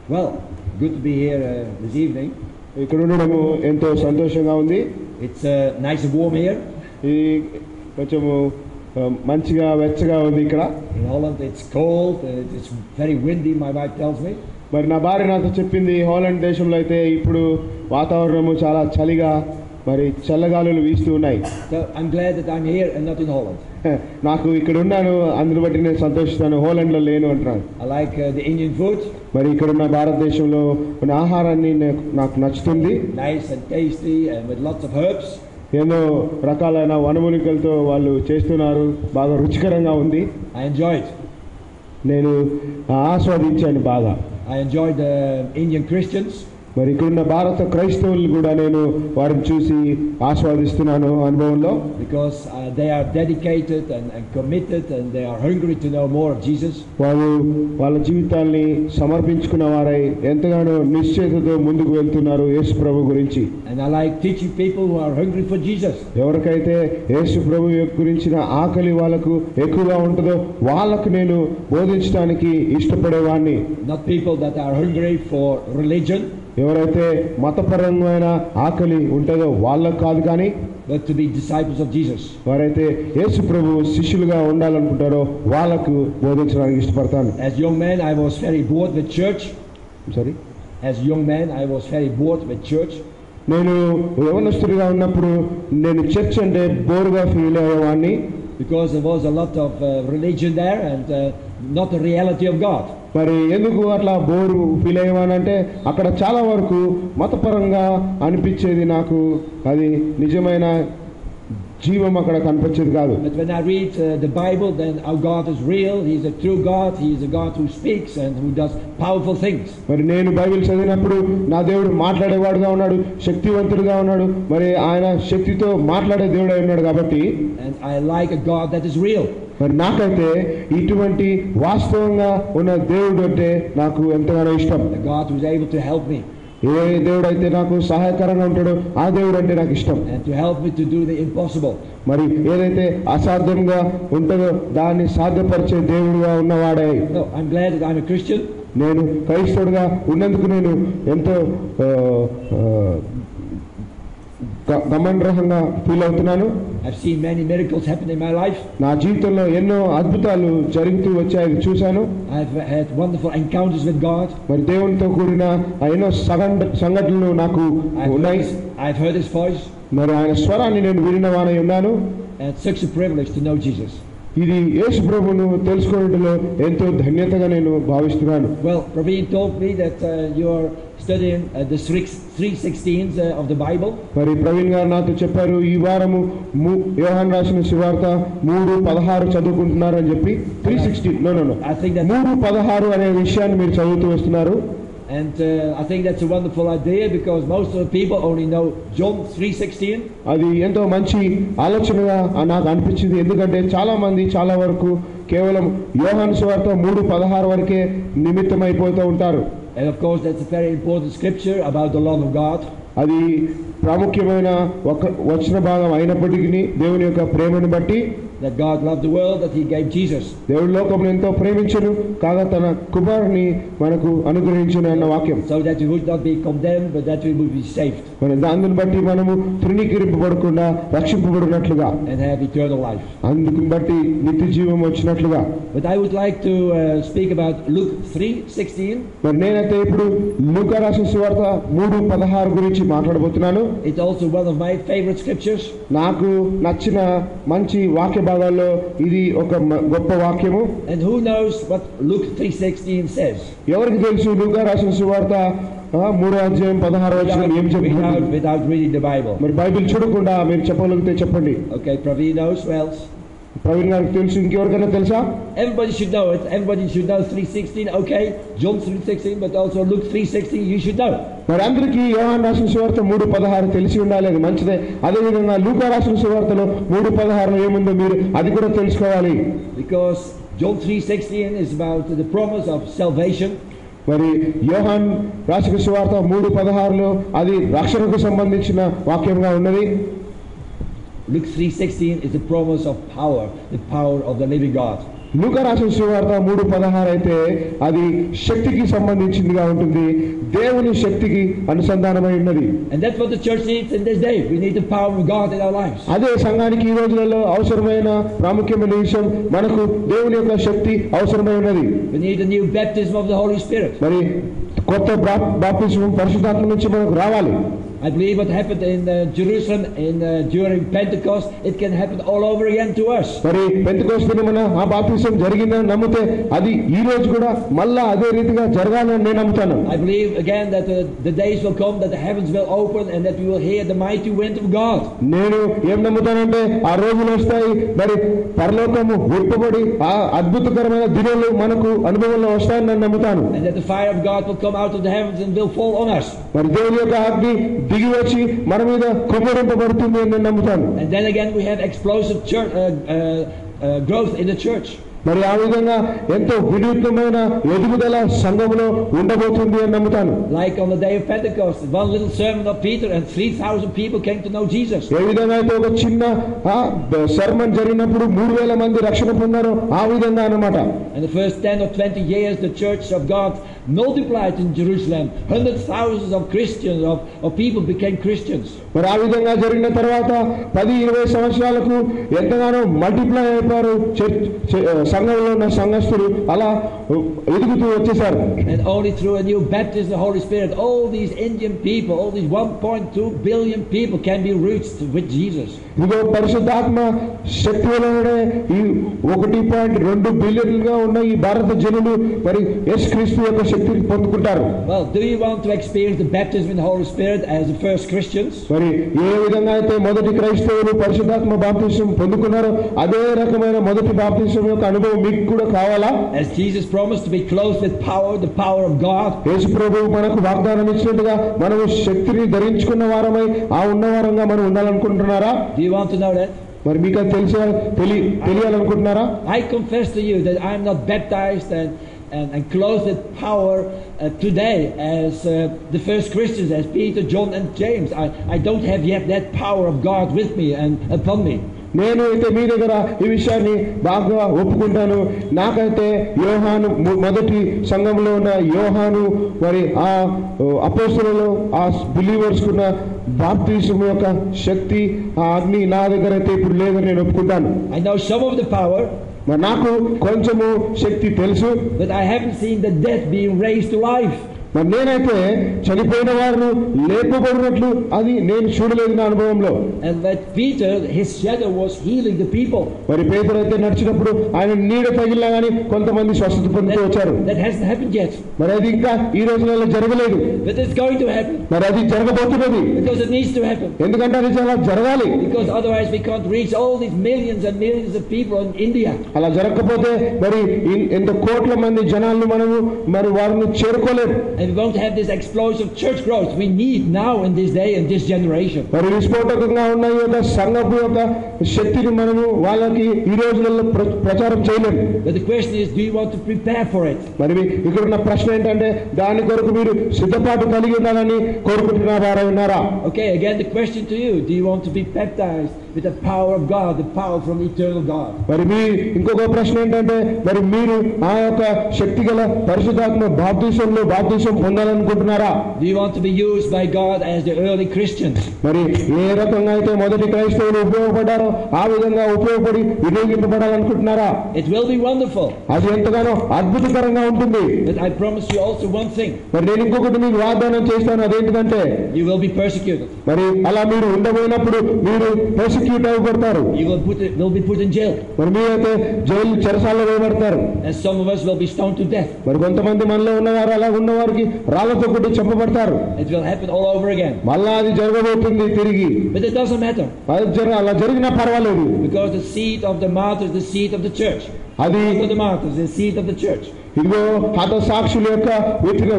Well, good to be here this evening. ఇక్కడ ఉండడము ఎంతో సంతోషంగా ఉంది. It's nice and warm here. ఈ కొంచెము మంచిగా వెచ్చగా ఉంది ఇక్కడ. In Holland it's cold, it's very windy, my wife tells me. మరి నా భార్య నాతో చెప్పింది హాలండ్ దేశంలో అయితే ఇప్పుడు వాతావరణము చాలా చలిగా మరి చల్లగాలులు వీస్తూ ఉన్నాయి. So I'm glad that I'm here and not in Holland. నాకు ఇక్కడ ఉన్నాను, అందుని బట్టి నేను సంతోషిస్తాను, హాలండ్లో లేను అంటున్నాను. I like the Indian food. మరి ఇక్కడ ఉన్న భారతదేశంలో ఉన్న ఆహారాన్ని నాకు నచ్చుతుంది. Nice and tasty and with lots of herbs. ఎన్నో రకాలైన వనమూలికలతో వాళ్ళు చేస్తున్నారు, బాగా రుచికరంగా ఉంది. I enjoyed. నేను ఆస్వాదించాను బాగా. I enjoyed the Indian Christians. మరి ఇక్కడున్న భారత క్రైస్తవులు కూడా నేను వారిని చూసి ఆస్వాదిస్తున్నాను అనుభవంలో. Because they are dedicated and committed and they are hungry to know more of Jesus. వాళ్ళు వాళ్ళ జీవితాల్ని సమర్పించుకున్న వారై ఎంతగానో నిశ్చయతతో ముందుకు వెళ్తున్నారు యేసు ప్రభు గురించి. And I like teaching people who are hungry for Jesus. ఎవరికైతే యేసు ప్రభు గురించిన ఆకలి వాళ్ళకు ఎక్కువగా ఉంటుందో వాళ్ళకు నేను బోధించడానికి ఇష్టపడేవాడిని. Not people that are hungry for religion. ఎవరైతే మతపరమైన ఆకలి ఉంటుందో వాళ్ళకు కాదు, కానీ but to be disciples of Jesus. వారైతే యేసు ప్రభు శిష్యులుగా ఉండాలనుకుంటారో వాళ్ళకు బోధించడానికి ఇష్టపడతాను. As young man I was very bored with church. Sorry. As young man I was very bored with church. నేను యవనస్తుడిగా ఉన్నప్పుడు నేను చర్చ్ అంటే బోర్గా feel అయ్యేవాడిని. Because there was a lot of religion there and not the reality of God. మరి ఎందుకు అట్లా bore feel అయ్యేవానంటే అక్కడ చాలా వరకు మతపరంగా అనిపించేది నాకు, అది నిజమైన జీవం అక్కడ కనిపించేది కాదు. But when I read the Bible, then our God is real. He is a true God. He is a God who speaks and who does powerful things. మరి నేను బైబిల్ చదివినప్పుడు నా దేవుడు మాట్లాడేవాడుగా ఉన్నాడు, శక్తివంతుడుగా ఉన్నాడు, మరి ఆయన శక్తితో మాట్లాడే దేవుడు అయి ఉన్నాడు కాబట్టి. And I like a God that is real. మరి నాకైతే ఇటువంటి వాస్తవంగా ఉన్న దేవుడు అంటే నాకు ఎంతగానో ఇష్టం. A God who is able to help me. ఏ దేవుడు అయితే నాకు సహాయకరంగా ఉంటాడో ఆ దేవుడు అంటే నాకు ఇష్టం. And to help me to do the impossible. మరి ఏదైతే అసాధ్యంగా ఉంటుందో దాన్ని సాధ్యపరిచే దేవుడుగా ఉన్నవాడే. No, I'm glad that I'm a Christian. నేను క్రైస్తవుడిగా ఉన్నందుకు నేను ఎంతో గమనరహంగా ఫీల్ అవుతున్నాను. I've seen many miracles happen in my life. నా జీవితంలో ఎన్నో అద్భుతాలు జరుగుతూ వచ్చాయి చూశాను. I've had wonderful encounters with God. మరి దేవునితో కూడిన ఎన్నో సంఘటనలు నాకు ఉన్నాయి. I've heard his voice. మరి ఆయన స్వరాన్ని నేను వినిన వానై ఉన్నాను. And it's such a privilege to know Jesus. ఇది యేసు ప్రభువును తెలుసుకోవడంలో ఎంతో ధన్యతగా నేను భావిస్తున్నాను. Well, Praveen told me that you are studying the 3:16 of the Bible. మరి ప్రవీణ్ గారు నాతో చెప్పారు ఈ వారము యోహాను రాసిన సువార్త 3:16 చదువుకుంటున్నారని చెప్పి. 3:16 నో I think that 3:16 అనే విషయాన్ని మీరు చదువుతూ వస్తున్నారు. And I think that's a wonderful idea because most of the people only know John 3:16. అది ఎంతో మంచి ఆలోచనగా నాకు అనిపించింది. ఎందుకంటే చాలా మంది చాలా వరకు కేవలం యోహాను సువార్త 3:16 వరకే నిమిత్తమైపోతూ ఉంటారు. And of course that's a very important scripture about the love of God. అది ప్రాముఖ్యమైన ఒక వచన భాగం అయినప్పటికీ దేవుని యొక్క ప్రేమను బట్టి that God loved the world that he gave Jesus. దేవుడు లోకమును ఎంతో ప్రేమించెను కాగా తన కుమారుని మనకు అనుగ్రహించెను అన్న వాక్యం. So that we would not be condemned but that we would be saved. మన దానిని బట్టి మనము తృణీకరింపబడకుండా రక్షింపబడినట్లుగా and have eternal life. అందుకు బట్టి నిత్య జీవం వచ్చినట్లుగా. But I would like to speak about Luke 3:16. మరి నేనైతే ఇప్పుడు లూకా రాసిన సువార్త 3:16 గురించి మాట్లాడబోతున్నాను. It's also one of my favorite scriptures. నాకు నచ్చిన మంచి వాక్య భాగాల్లో ఇది ఒక గొప్ప వాక్యము. And who knows what Luke 3:16 says? ఎవరికి తెలుసు లూకా రాసిన సువార్త 3:16 ఏం చెప్తుంది? Without reading the Bible. మరి బైబిల్ చూడకుండా మీరు చెప్పగలిగితే చెప్పండి. Okay, Praveen knows. Who else? Praveen గారికి తెలుసు, ఇంకెవరికైనా తెలుసా? Everybody should know it. Everybody should know 3:16. Okay, John 3:16, but also Luke 3:16 you should know. మరి అందరికీ యోహాను రాసిన సువార్త 3:16 తెలిసి ఉండాలి, అది మంచిదే. అదేవిధంగా లూకా రాసిన సువార్తలో 3:16 ఏముందో మీరు అది కూడా తెలుసుకోవాలి. Because John 3:16 is about the promise of salvation. మరి యోహాను రాసిన సువార్త 3:16 అది రక్షణకు సంబంధించిన వాక్యంగా ఉన్నది. Luke 3:16 is the promise of power, the power of the living God. లూకా రాసిన సువార్త 3:16 అయితే అది శక్తికి సంబంధించిందిగా ఉంటుంది, దేవుని శక్తికి అనుసంధానమై ఉన్నది. And that's what the church needs in this day. We need the power of God in our lives. అదే సంఘానికి ఈ రోజులలో అవసరమైన ప్రాముఖ్యమైన విషయం, మనకు దేవుని యొక్క శక్తి అవసరమై ఉన్నది. We need a new baptism of the Holy Spirit. మరి కొత్త బాప్తిస్మం పరిశుద్ధాత్మ నుంచి మనకు రావాలి. I believe what happened in Jerusalem during Pentecost, it can happen all over again to us. మరి పెంతెకోస్తు దినమున ఆ బాప్తిసం జరిగిందని నమ్మితే అది ఈ రోజు కూడా మళ్ళా అదే రీతిగా జరగాలని నేను నమ్ముతాను. I believe again that the days will come that the heavens will open and that we will hear the mighty wind of God. నేను ఏం నమ్ముతానంటే ఆ రోజులు వస్తాయి, మరి పరలోకము విప్పబడి ఆ అద్భుతకరమైన దినాలు మనకు అనుభవంలో వస్తాయని నేను నమ్ముతాను. And that the fire of God will come out of the heavens and will fall on us. మరి దేవుని యొక్క అగ్ని దిగి వచ్చి మన మీద కుమ్మరింపబడుతుంది అని నేను నమ్ముతాను. And then again we have explosive growth in the church. మరి ఆ విధంగా ఎంతో వినూత్నమైన ఎదుగుదల సంఘములో ఉండబోతుంది అని నమ్ముతాను. Like on the day of Pentecost, one little sermon of Peter and 3,000 people came to know Jesus. ఏ విధంగా అయితే ఒక చిన్న సర్మన్ జరిగినప్పుడు 3,000 మంది రక్షణ పొందారో ఆ విధంగా అన్నమాట. In the first 10 or 20 years the church of God multiplied in Jerusalem. Hundreds of thousands of Christians of people became Christians. మరి ఆ విధంగా జరిగిన తర్వాత 10-20 సంవత్సరాలకు ఎంతగానో మల్టిప్లై అయిపోయారు సంఘంలో ఉన్న సంఘస్థులు, అలా ఎదుగుతూ వచ్చేసారు. And only through a new baptism of the Holy Spirit all these Indian people, all these 1.2 billion people can be reached with Jesus. ఇదిగో పరిశుద్ధాత్మ శక్తి వలననే ఈ 1.2 బిలియన్లుగా ఉన్న ఈ భారత జనులు మరి యేసుక్రీస్తు యొక్క శక్తిని పొందుకుంటారు. Well, do you want to experience the baptism in the Holy Spirit as the first Christians? మరి ఏ విధంగా అయితే మొదటి క్రైస్తవులు పరిశుద్ధాత్మ బాప్తిసం పొందుకున్నారో అదే రకమైన మొదటి బాప్తిసం యొక్క అనుభవం మీకు కూడా కావాలా? As Jesus promised to be clothed with power, the power of God. యేసు ప్రభువు మనకు వాగ్దానం ఇచ్చినట్టుగా మనము శక్తిని ధరించుకున్న వారమై ఆ ఉన్నవారంగా మనం ఉండాలనుకుంటున్నారా? Do you want to know that? మరి మీకు అది తెలియాలనుకుంటున్నారా? I confess to you that I am not baptized and clothed with power today as the first Christians, as Peter, John and James. I don't have yet that power of God with me and upon me. నేను అయితే మీ దగ్గర ఈ విషయాన్ని బాగా ఒప్పుకుంటాను. నాకైతే యోహాను మొదటి సంఘంలో ఉన్న యోహాను మరి ఆ అపోస్తలులు ఆ బిలీవర్స్ కున్న బాప్తిసం యొక్క శక్తి ఆ అగ్ని నా దగ్గర అయితే ఇప్పుడు లేదని నేను ఒప్పుకుంటాను. I know some of the power, మరి నాకు కొంచెము శక్తి తెలుసు, but I haven't seen the dead being raised to life. మరి నేనైతే చనిపోయిన వారు లేపబడినట్లు అది నేను చూడలేదు నా అనుభవంలో. And that Peter, his shadow was healing the people. మరి పేతురు అయితే నడిచినప్పుడు ఆయన నీడ తగిలినా గానీ కొంతమంది స్వస్థత పొందుతూ వచ్చారు. That hasn't happened yet. మరి అది ఇంకా ఈ రోజులలో జరగలేదు. But it's going to happen. మరి అది జరగబోతున్నది. Because it needs to happen. ఎందుకంటే అది చాలా జరగాలి. Because otherwise we can't reach all these millions and millions of people in India. అలా జరగకపోతే మరి ఎంత కోట్ల మంది జనాలను మనము మరి వారిని చేరుకోలేము. And we won't have this explosive church growth we need now in this day and this generation. మరి విస్ఫోటకంగా ఉన్న ఈ యొక్క సంఘపు యొక్క శక్తిని మనము వాళ్ళకి ఈ రోజులలో ప్రచారం చేయలేము. But the question is, do you want to prepare for it? మరి ఇక్కడ ఉన్న ప్రశ్న ఏంటంటే దాని కొరకు మీరు సిద్ధపాటు కలిగి ఉండాలని కోరుకుంటున్న వారు ఉన్నారా? Okay, again the question to you, do you want to be baptized with the power of God, the power from the eternal God? మరి మీ ఇంకొక ప్రశ్న ఏంటంటే మరి మీరు ఆ యొక్క శక్తి గల పరిశుద్ధాత్మ బాప్తిసం పొందాలనుకుంటున్నారా? Do you want to be used by God as the early Christians? మరి ఏ రకంగా అయితే మొదటి క్రైస్తవులు ఉపయోగపడ్డారో ఆ విధంగా ఉపయోగపడి వినియోగింపబడాలనుకుంటున్నారా? It will be wonderful. అది ఎంతగానో అద్భుతకరంగా ఉంటుంది. But I promise you also one thing. మరి నేను ఇంకొకటి మీకు వాగ్దానం చేస్తాను, అదేంటంటే you will be persecuted. మరి అలా మీరు ఉండబోయినప్పుడు మీరు persecute అవ్వబడతారు. You will be put in jail. మరి మీరైతే జైలు చెరసాలలో వేయబడతారు. And some of us will be stoned to death. మరి కొంతమంది మనలో ఉన్నవారు అలా ఉన్నవారికి రాళ్లతో కొట్టి చంపబడతారు. It will happen all over again. మళ్ళా అది జరగబోతుంది తిరిగి. But it doesn't matter. అలా జరిగినా పర్వాలేదు. Because the seed of the martyrs, the seed of the church. అది the martyrs, the seed of the church. ఇదిగో హత సాక్షుల యొక్క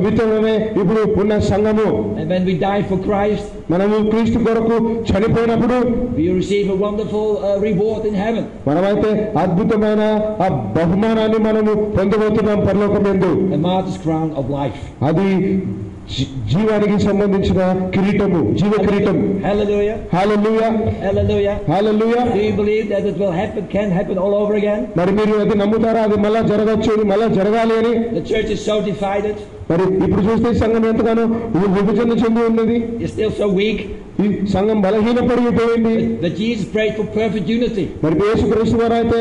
విత్తనమే ఇప్పుడు ఉన్న సంఘము. And when we die for Christ, మనము క్రీస్తు కొరకు చనిపోయినప్పుడు we receive a wonderful reward in heaven. మనమైతే అద్భుతమైన ఆ బహుమానాన్ని మనము పొందబోతున్నాం పరలోకమందు. A martyr's crown of life. అది జీవానికి సంబంధించిన కిరీటము, జీవ కిరీటం. Hallelujah. Hallelujah, Hallelujah. Hallelujah. Do you believe that it will happen, can happen all over again? మరి మీరు అది నమ్ముతారా? అది మళ్ళా జరగచ్చు, మళ్ళా జరగాలి అని. The church is so divided. మరి ఇప్పుడు చూస్తే సంఘం ఎంతగానో విభజన చెంది ఉన్నది. It's still so weak. ఈ సంఘం బలహీనపడిపోయింది. But Jesus prayed for perfect unity. మరి యేసుక్రీస్తు వారు అయితే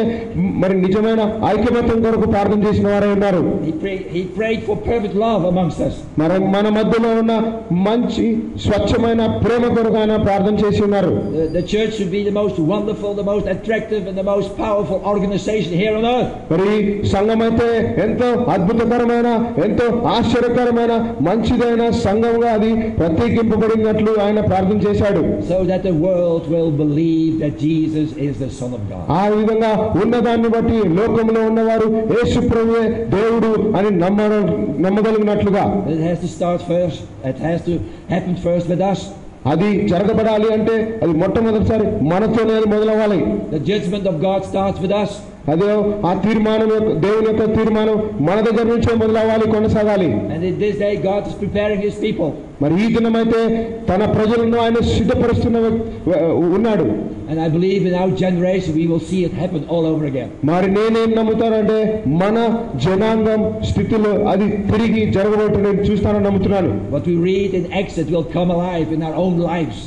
మరి నిజమైన ఐక్యమత్యం కొరకు ప్రార్థన చేసిన వారే ఉన్నారు. He prayed for perfect love amongst us. మరి మన మధ్యలో ఉన్న మంచి స్వచ్ఛమైన ప్రేమ కొరకు ఆయన ప్రార్థన చేసి ఉన్నారు. The church should be the most wonderful, the most attractive and the most powerful organization here on earth. మరి సంఘం అయితే ఎంతో అద్భుతకరమైన, ఎంతో ఆశ్చర్యకరమైన, మంచిదైన సంఘంగా అది ప్రత్యేకింపబడినట్లు ఆయన ప్రార్థన చేశాడు. So that the world will believe that Jesus is the Son of God. ఆ విధంగా ఉన్నదాన్ని బట్టి లోకంలో ఉన్నవారు యేసు ప్రభువే దేవుడు అని నమ్మగలిగినట్లుగా. It has to start first. It has to happen first with us. అది జరగబడాలి అంటే అది మొట్టమొదటిసారి మనతోనే మొదలవ్వాలి. The judgment of God starts with us. అదే ఆ తీర్మానం, దేవుని యొక్క తీర్మానం మన దగ్గర నుంచే మొదలవ్వాలి, కొనసాగాలి. And in this day God is preparing His people. మరి ఈ దినమైతే తన ప్రజలను ఆయన సిద్ధపరుస్తున్న ఉన్నాడు. And I believe in our generation we will see it happen all over again. మరి నేనేం నమ్ముతానంటే మన జనాంగం స్థితిలో అది తిరిగి జరగబోతుంది నేను చూస్తానని నమ్ముతున్నాను. What we read in Acts, it will come alive in our own lives.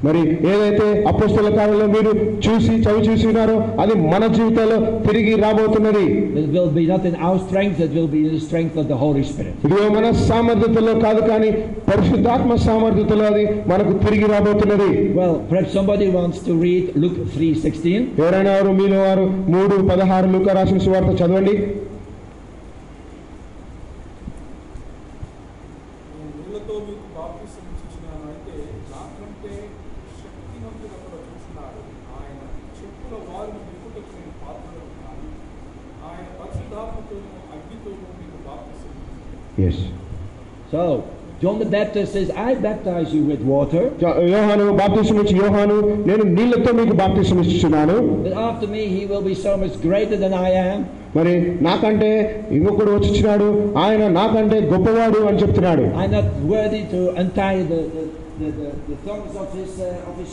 మరి ఏదైతే అపోస్తల కార్యాలలో మీరు చవి ఉన్నారో అది మన జీవితాల్లో తిరిగి రాబోతున్నది. It will be not in our strength, it will be in the strength of the Holy Spirit. ఇది మన సామర్థ్యతలో కాదు, కానీ పరిశుద్ధాత్మ సామర్థ్యతలో అది మనకు తిరిగి రాబోతున్నది. Well, perhaps somebody wants to read Luke 3:16. ఎవరైనా వారు మీలో వారు 3:16 లూకా రాసిన సువార్త చదవండి. Yes. So, John the Baptist says, I baptize you with water. యోహాను బాప్తిసం ఇచ్చి, యోహాను నేను నీళ్లతో మీకు బాప్తిసం ఇస్తున్నాను. But after me he will be so much greater than I am. మరి నాకంటే ఇంకొకడు వచ్చినాడు, ఆయన నాకంటే గొప్పవాడు అని చెప్తున్నాడు. I'm not worthy to untie the thongs of his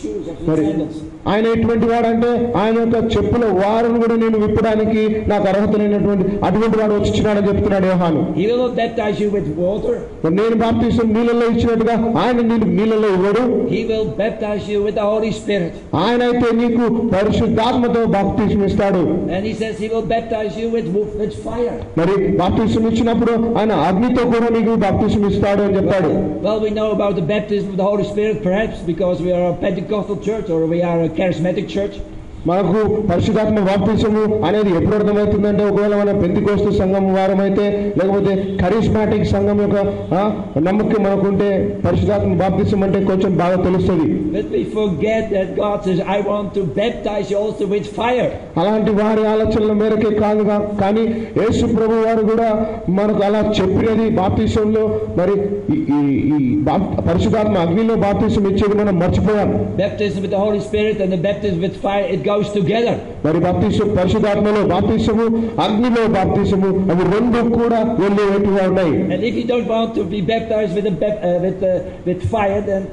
shoes, of his sandals. ఆయన ఎటువంటి వాడంటే ఆయన యొక్క చెప్పుల వారును కూడా నేను విప్పడానికి నాకు అర్హత లేనటువంటి అటువంటి వాడు వచ్చినాడని చెప్తున్నాడు యోహాను. He will not baptize you with water. నేను బాప్తిసం నీళ్ళలో ఇచ్చినట్టుగా ఆయన నీళ్ళలో ఇవ్వడు. He will baptize you with the Holy Spirit. ఆయన అయితే నీకు పరిశుద్ధాత్మతో బాప్తిసం ఇస్తాడు. And he says he will baptize you with fire. మరి బాప్తిసం ఇచ్చినప్పుడు ఆయన అగ్నితో కూడా నీకు బాప్తిసం ఇస్తాడు అని చెప్పాడు. Well, we know about the baptism of the Holy Spirit, perhaps because we are a Pentecostal church or we are a charismatic church. మనకు పరిశుద్ధాత్మ బాప్తిసము అనేది ఎప్పుడు అర్థమవుతుందంటే, ఒకవేళ మన పెంతెకోస్తు సంఘం వారమైతే, లేకపోతే కరిస్మాటిక్ సంఘం యొక్క నమ్మకం మనకుంటే పరిశుద్ధాత్మ బాప్తిసం అంటే కొంచెం బాగా తెలుస్తుంది. But we forget that God says, I want to baptize you also with fire. అలాంటి వారి ఆలోచనల మేరకే కాదుగా, కానీ యేసు ప్రభు వారు కూడా మనకు అలా చెప్పినది బాప్తిసంలో మరి ఈ పరిశుద్ధాత్మ అగ్నిలో బాప్తిసం ఇచ్చేది మనం మర్చిపోయాం. Baptism with the Holy Spirit and the baptism with fire, it goes together. మరి బాప్తిసం, పరిశుద్ధాత్మలో బాప్తిసము, అగ్నిలో బాప్తిసము, అవి రెండు కూడా వెళ్ళేట్టుగా ఉన్నాయి. And if you don't want to be baptized with fire, then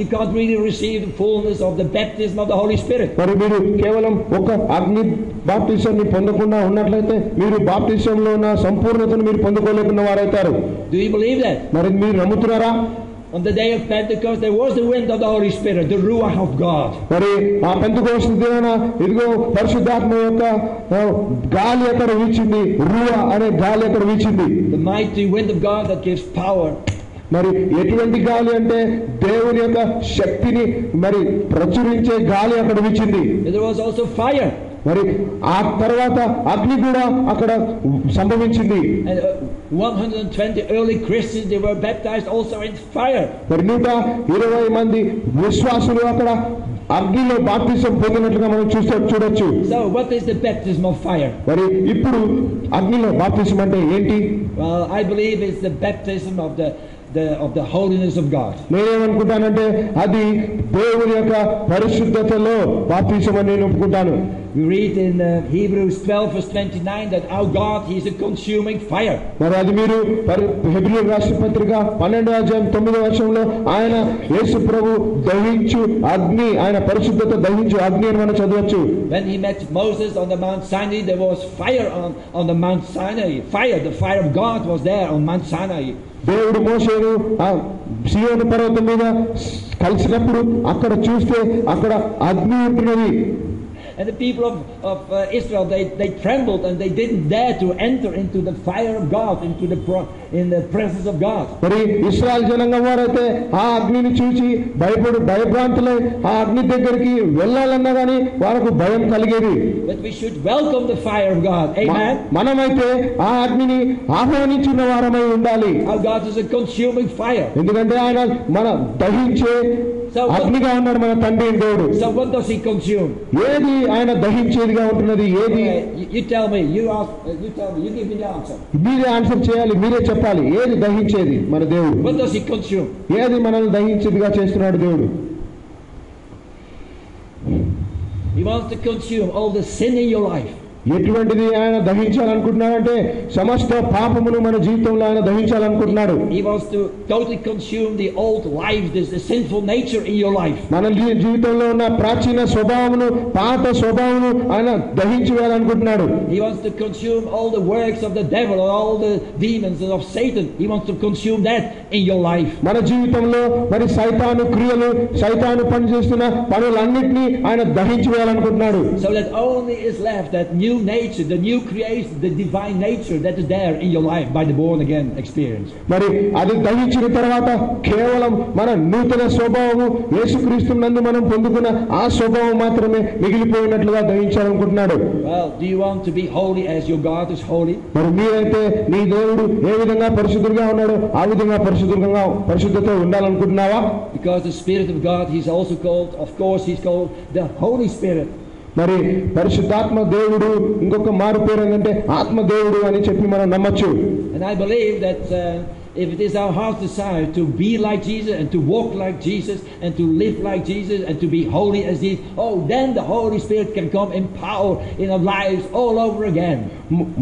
you can't really receive the fullness of the baptism of the Holy Spirit. మరి మీరు కేవలం ఒక అగ్ని బాప్తిసాన్ని పొందకుండా ఉన్నట్లయితే మీరు బాప్తిసంలో ఉన్న సంపూర్ణతను మీరు పొందుకోలేకున్న వారైతారు. Do you believe that? మరి మీరు నమ్ముతున్నారా? On the day of Pentecost, there was the wind of the Holy Spirit, the Ruach of God. మరి ఆ పెంతెకోస్తు దినాన ఇదిగో పరిశుద్ధాత్మ యొక్క గాలి అక్కడ వీచింది, రూహ అనే గాలి అక్కడ వీచింది. The mighty wind of God that gives power. మరి ఎటువంటి గాలి అంటే దేవుని యొక్క శక్తిని మరి ప్రచురించే గాలి అక్కడ వీచింది. There was also fire. మరి ఆ తర్వాత అగ్ని కూడా అక్కడ సంభవించింది. And 120 early Christians, they were baptized also in fire. మరి 120 మంది విశ్వాసులు అక్కడ అగ్నిలో బాప్తిసం పొందినట్లుగా మనం చూడొచ్చు. So what is the baptism of fire? మరి ఇప్పుడు అగ్నిలో బాప్తిసం అంటే ఏంటి? Well, I believe it's the baptism of the holiness of God. నేనేమనుకుంటానంటే అది దేవుని యొక్క పరిశుద్ధతలో బాప్తిసం అని నేను ఒప్పుకుంటాను. We read in Hebrews 12 verse 29 that our God, He is a consuming fire. మరి అది మీరు హెబ్రీయులకు రాసిన పత్రిక 12:9 ఆయన యేసు ప్రభు దహించు అగ్ని, ఆయన పరిశుద్ధత దహించు అగ్ని అని మనం చదవచ్చు. When He met Moses on the Mount Sinai, there was fire on the Mount Sinai. The fire of God was there on Mount Sinai. దేవుడు మోషేను ఆ సీయోను పర్వతం మీద కలిసినప్పుడు అక్కడ చూస్తే అక్కడ అగ్ని ఉంటున్నది. And the people of Israel, they trembled and they didn't dare to enter into the fire of God, in the presence of God. మరి ఇశ్రాయేల్ జనాంగం వారైతే ఆ అగ్నిని చూసి భయభ్రాంతులై ఆ అగ్ని దగ్గరికి వెళ్ళాలన్నా గానీ వారికి భయం కలిగేది. But we should welcome the fire of God. Amen. మనమైతే ఆ అగ్నిని ఆహ్వానించిన వారమై ఉండాలి. Our God is a consuming fire. ఎందుకంటే ఆయన మన దహించే అగ్నిగా ఉన్నాడు మన తండ్రి దేవుడు. So what does He consume? ఏది ఆయన దహించేదిగా ఉంటున్నది ఏది? You tell me. You give me the answer. మీరే ఆన్సర్ చేయాలి, మీరే చెప్పాలి. ఏది దహించేది మన దేవుడు? What does He consume? ఏది మనల్ని దహించేదిగా చేస్తున్నాడు దేవుడు? He wants to consume all the sin in your life. ఎటువంటిది ఆయన దహించాలనుకుంటున్నాడంటే సమస్త పాపమును మన జీవితంలో ఆయన దహించాలనుకుంటున్నాడు. He wants to totally consume the old life, the sinful nature in your life. మన జీవితంలో ఉన్న ప్రాచీన స్వభావమును, పాత స్వభావమును ఆయన దహించి వేయాలనుకుంటున్నాడు. He wants to consume all the works of the devil, all the demons of Satan. He wants to consume that in your life. మన జీవితంలో మరి సైతాను క్రియలు, సైతాను పనిచేస్తున్న పనులన్నిటినీ ఆయన దహించి వేయాలనుకుంటున్నాడు. So that only is left that new nature, the new creation, the divine nature that is there in your life by the born again experience. మరి అది దహించిన తర్వాత కేవలం మన నూతన స్వభావము యేసుక్రీస్తు నందు మనం పొందుకున్న ఆ స్వభావం మాత్రమే మిగిలిపోయినట్లుగా దహించాలనుకుంటున్నాడు. Well, do you want to be holy as your God is holy? మరి మీరైతే నీ దేవుడు ఏ విధంగా పరిశుద్ధుడుగా ఉన్నాడో ఆ విధంగా పరిశుద్ధతో ఉండాలనుకుంటున్నావా? Because the Spirit of God, He's also called, of course, He's called the Holy Spirit. మరి పరిశుద్ధాత్మ దేవుడు ఇంకొక మారు పేరు ఏంటంటే ఆత్మ దేవుడు అని చెప్పి మనం నమ్మచ్చు. And I believe that if it is our heart's desire to be like Jesus and to walk like Jesus and to live like Jesus and to be holy as He, then the Holy Spirit can come in power in our lives all over again.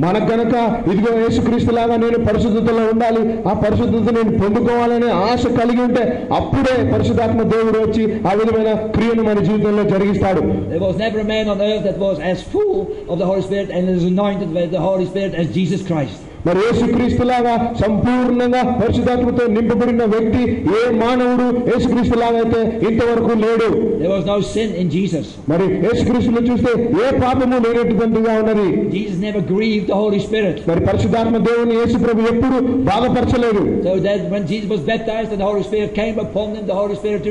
మనకు గనక ఇదిగో యేసుక్రీస్తులాగా నేను పరిశుద్ధతలో ఉండాలి, ఆ పరిశుద్ధత నేను పొందుకోవాలనే ఆశ కలిగి ఉంటే అప్పుడే పరిశుద్ధాత్మ దేవుడు వచ్చి ఆ విధమైన క్రియను మన జీవితంలో జరిగిస్తాడు. There was never a man on earth that was as full of the Holy Spirit and is anointed with the Holy Spirit as Jesus Christ. మరి యేసుక్రీస్తులాగా సంపూర్ణంగా పరిశుద్ధాత్మతో నింపబడిన వ్యక్తి ఏ మానవుడు యేసుక్రీస్తులాగా అయితే ఇంతవరకు లేడు. There was no sin in Jesus. మరి యేసుక్రీస్తును చూస్తే ఏ పాపము లేనటువంటిగా ఉన్నది. Jesus never grieved the Holy Spirit. మరి పరిశుద్ధాత్మ దేవుని యేసు ప్రభు ఎప్పుడు బాధపరచలేదు. So that when Jesus was baptized and the Holy Spirit came upon him, the Holy Spirit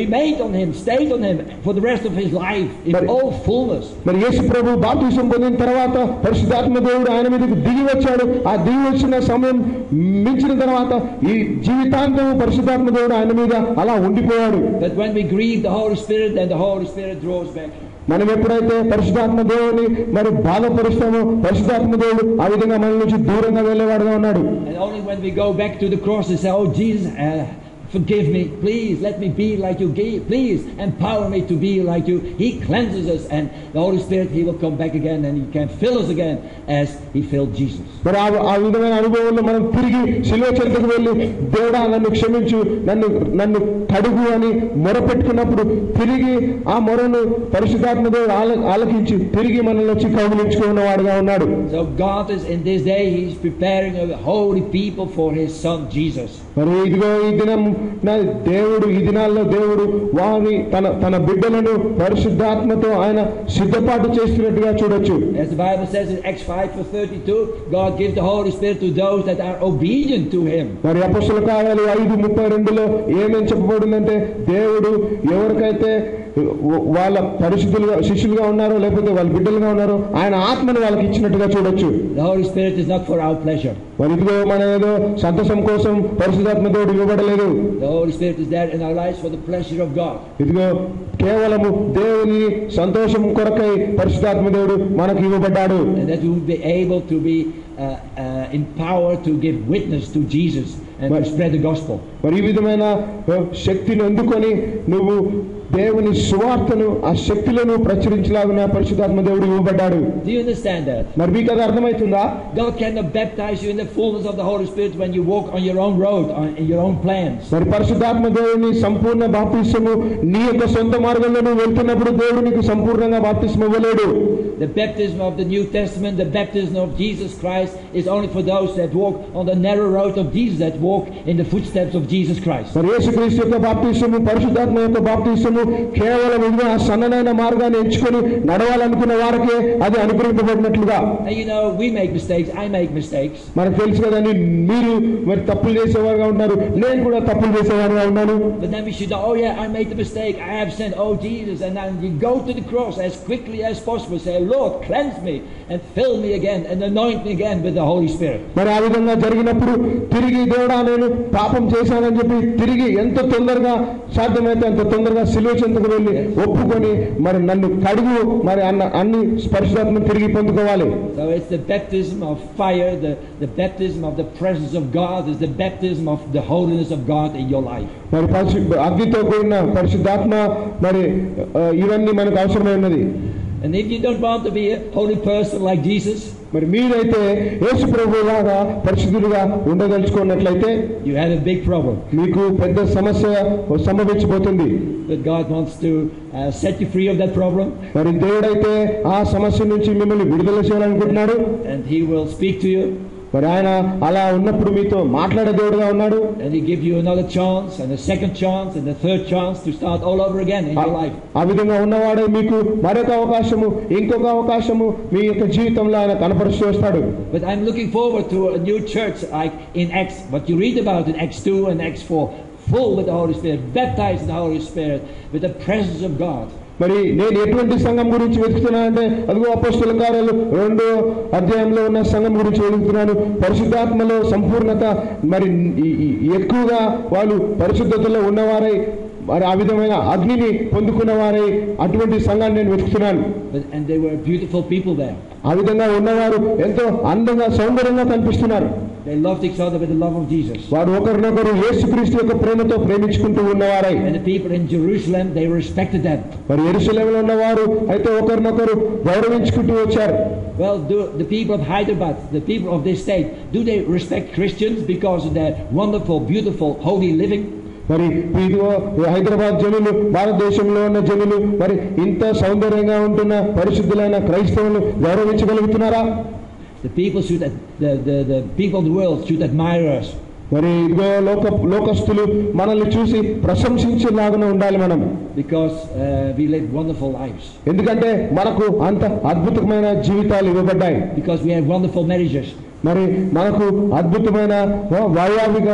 remained on him, stayed on him for the rest of his life in all fullness. మరి యేసు ప్రభు బాప్తిసం పొందిన తర్వాత పరిశుద్ధాత్మ దేవుడు ఆయన మీదకు దిగి వచ్చాడు. ఆ దిగి వచ్చిన సమయం మించిన తర్వాత ఈ జీవితాంతం పరిశుద్ధాత్మ దేవుడు ఆయన మీద అలా ఉండిపోయాడు. But when we grieve the Holy Spirit, then the Holy Spirit draws back. మనం ఎప్పుడైతే పరిశుద్ధాత్మ దేవుని మరి బాధపరుస్తామో పరిశుద్ధాత్మ దేవుడు ఆ విధంగా మన నుంచి దూరంగా వెళ్ళేవాడుగా ఉన్నాడు. And only when we go back to the cross and say, "Oh Jesus, forgive me, please let me be like you, please empower me to be like you," He cleanses us, and the Holy Spirit, He will come back again and He can fill us again as He filled Jesus. మరి ఆ విధమైన అనుభవంలో మనం తిరిగి శిలువ చెంతకు వెళ్ళి దేవుడా నన్ను క్షమించు, నన్ను కడుగు అని మొరపెట్టుకున్నప్పుడు తిరిగి ఆ మొరను పరిశుద్ధాత్మ దేవుడు ఆలకించి తిరిగి మనల్ని వచ్చి కౌగిలించుకున్నవాడుగా ఉన్నాడు. So God is in this day, He is preparing a holy people for His Son Jesus. మరి ఇదిగో ఈ దినం దేవుడు ఈ దినాల్లో దేవుడు వారి తన బిడ్డలను పరిశుద్ధాత్మతో ఆయన సిద్ధపాటు చేస్తున్నట్టుగా చూడొచ్చు. As the Bible says in Acts 5:32, God gives the Holy Spirit to those that are obedient to Him. మరి అపొస్తలుల కార్యాలు 5:32లో ఏమేం చెప్పబడిందంటే దేవుడు ఎవరికైతే వాళ్ళ పరిశుద్ధులుగా శిష్యులుగా ఉన్నారో లేకపోతే వాళ్ళ బిడ్డలుగా ఉన్నారో ఆయన ఆత్మను వాళ్ళకి ఇచ్చినట్టుగా చూడొచ్చు. The Holy Spirit is not for our pleasure. మరి ఇదిగో మన ఏదో సంతోషం కోసం పరిశుద్ధాత్మ దేవుడు ఇవ్వబడలేదు. The Holy Spirit is there in our lives for the pleasure of God. ఇదిగో కేవలము దేవుని సంతోషం కొరకై పరిశుద్ధాత్మ దేవుడు మనకు ఇవ్వబడ్డాడు. And that we will be able to be empowered to give witness to Jesus and to spread the gospel. మరి ఈ విధమైన శక్తిని అందుకొని నువ్వు దేవుని సువార్తను ఆ శక్తులను ప్రచురించలాగున పరిశుద్ధాత్మ దేవుడు ఇవ్వబడ్డాడు. Do you understand that? మరి మీకు అది అర్థమవుతుందా? God cannot baptize you in the fullness of the Holy Spirit when you walk on your own road, in your own plans. మరి పరిశుద్ధాత్మ దేవుని సంపూర్ణ బాప్తిస్మము నీ యొక్క సొంత మార్గంలో నువ్వు వెళ్తున్నప్పుడు దేవుడు నీకు సంపూర్ణంగా బాప్తిస్మం ఇవ్వలేడు. The baptism of the New Testament, the baptism of Jesus Christ, is only for those that walk on the narrow road of Jesus, that walk in the footsteps of Jesus Christ. మరి యేసుక్రీస్తు యొక్క బాప్తిస్మము, పరిశుద్ధాత్మ యొక్క బాప్తిస్మము కేవలం ఇదిగో ఆ సన్ననైన మార్గాన్ని ఎంచుకొని నడవాలనుకున్న వారికే అది అనుగ్రహింపబడినట్లుగా. And you know, we make mistakes. I make mistakes. మనకు తెలుసు కదండి, మీరు మరి తప్పులు చేసేవారుగా ఉంటారు, నేను కూడా తప్పులు చేసేవారుగా ఉన్నాను. But then we should know, oh yeah, I made the mistake, I have sinned, oh Jesus, and then you go to the cross as quickly as possible, say, Lord, cleanse me and fill me again and anoint me again with the Holy Spirit. మరి ఆ విధంగా జరిగినప్పుడు తిరిగి దేవుడా నేను పాపం చేశానని చెప్పి తిరిగి ఎంత తొందరగా సాధ్యమైతే అంత తొందరగా సిలువ చెంతకు వెళ్ళి ఒప్పుకొని మరి నన్ను కడుగు మరి అన్ని పరిశుద్ధాత్మను తిరిగి పొందుకోవాలి. So it's the baptism of fire, the baptism of the presence of God, is the baptism of the holiness of God in your life. మరి అగ్నితో కూడిన పరిశుద్ధాత్మ మరి ఇవన్నీ మనకు అవసరమై ఉన్నది. And if you don't want to be a holy person like Jesus, మరి మీరైతే యేసు ప్రభువులాగా పరిశుద్ధులుగా ఉండదలుచుకున్నట్లయితే you have a big problem. మీకు పెద్ద సమస్య సంభవించబోతుంది. But God wants to set you free of that problem. మరి దేవుడైతే ఆ సమస్య నుంచి మిమ్మల్ని విడుదల చేయాలనుకుంటున్నాడు. And He will speak to you. మరి ఆయన అలా ఉన్నప్పుడు మీతో మాట్లాడే దేవుడుగా ఉన్నాడు. And He give you another chance and a second chance and a third chance to start all over again in your life. ఆ విధంగా ఉన్నవాడే మీకు మరొక అవకాశము, ఇంకొక అవకాశము మీ యొక్క జీవితంలో ఆయన కనపరుస్తూ వస్తాడు. But I'm looking forward to a new church like in Acts, what you read about in Acts 2 and Acts 4, full with the Holy Spirit, baptized in the Holy Spirit, with the presence of God. మరి నేను ఎటువంటి సంఘం గురించి వెతుకుతున్నానంటే అదిగో అపోస్తలుల కార్యాలు 2వ అధ్యాయంలో ఉన్న సంఘం గురించి వెతుకుతున్నాను. పరిశుద్ధాత్మలో సంపూర్ణత మరి ఎక్కువగా వాళ్ళు పరిశుద్ధతలో ఉన్నవారై మరి ఆ విధమైన అగ్నిని పొందుకున్న వారై అటువంటి సంఘాన్ని నేను వెతుకుతున్నాను. And they were beautiful people there. ఆ విధంగా ఉన్నవారు ఎంతో అందంగా సౌందర్యంగా కనిపిస్తున్నారు. They loved each other with the love of Jesus. వారు ఒకరినొకరు యేసుక్రీస్తు యొక్క ప్రేమతో ప్రేమించుకుంటూ ఉన్నవారై. And the people in Jerusalem, they respected them. మరి యెరూషలేములో ఉన్నవారు అయితే ఒకరినొకరు గౌరవించుకుంటూ వచ్చారు. Well, do the people of Hyderabad, the people of this state, do they respect Christians because of their wonderful, beautiful, holy living? మరి హైదరాబాద్ జనులు, భారతదేశంలో ఉన్న జనులు మరి ఇంత సౌందర్యంగా ఉంటున్న పరిశుద్ధులైన క్రైస్తవులు గౌరవించగలుగుతున్నారా? The people should, the people of the world should admire us. మరి ఇదిగో లోకస్తులు మనల్ని చూసి ప్రశంసించేలాగా ఉండాలి మనం. Because we live wonderful lives. ఎందుకంటే మనకు అంత అద్భుతమైన జీవితాలు ఇవ్వబడ్డాయి. Because we have wonderful marriages. మరి మనకు అద్భుతమైన వైవాహిక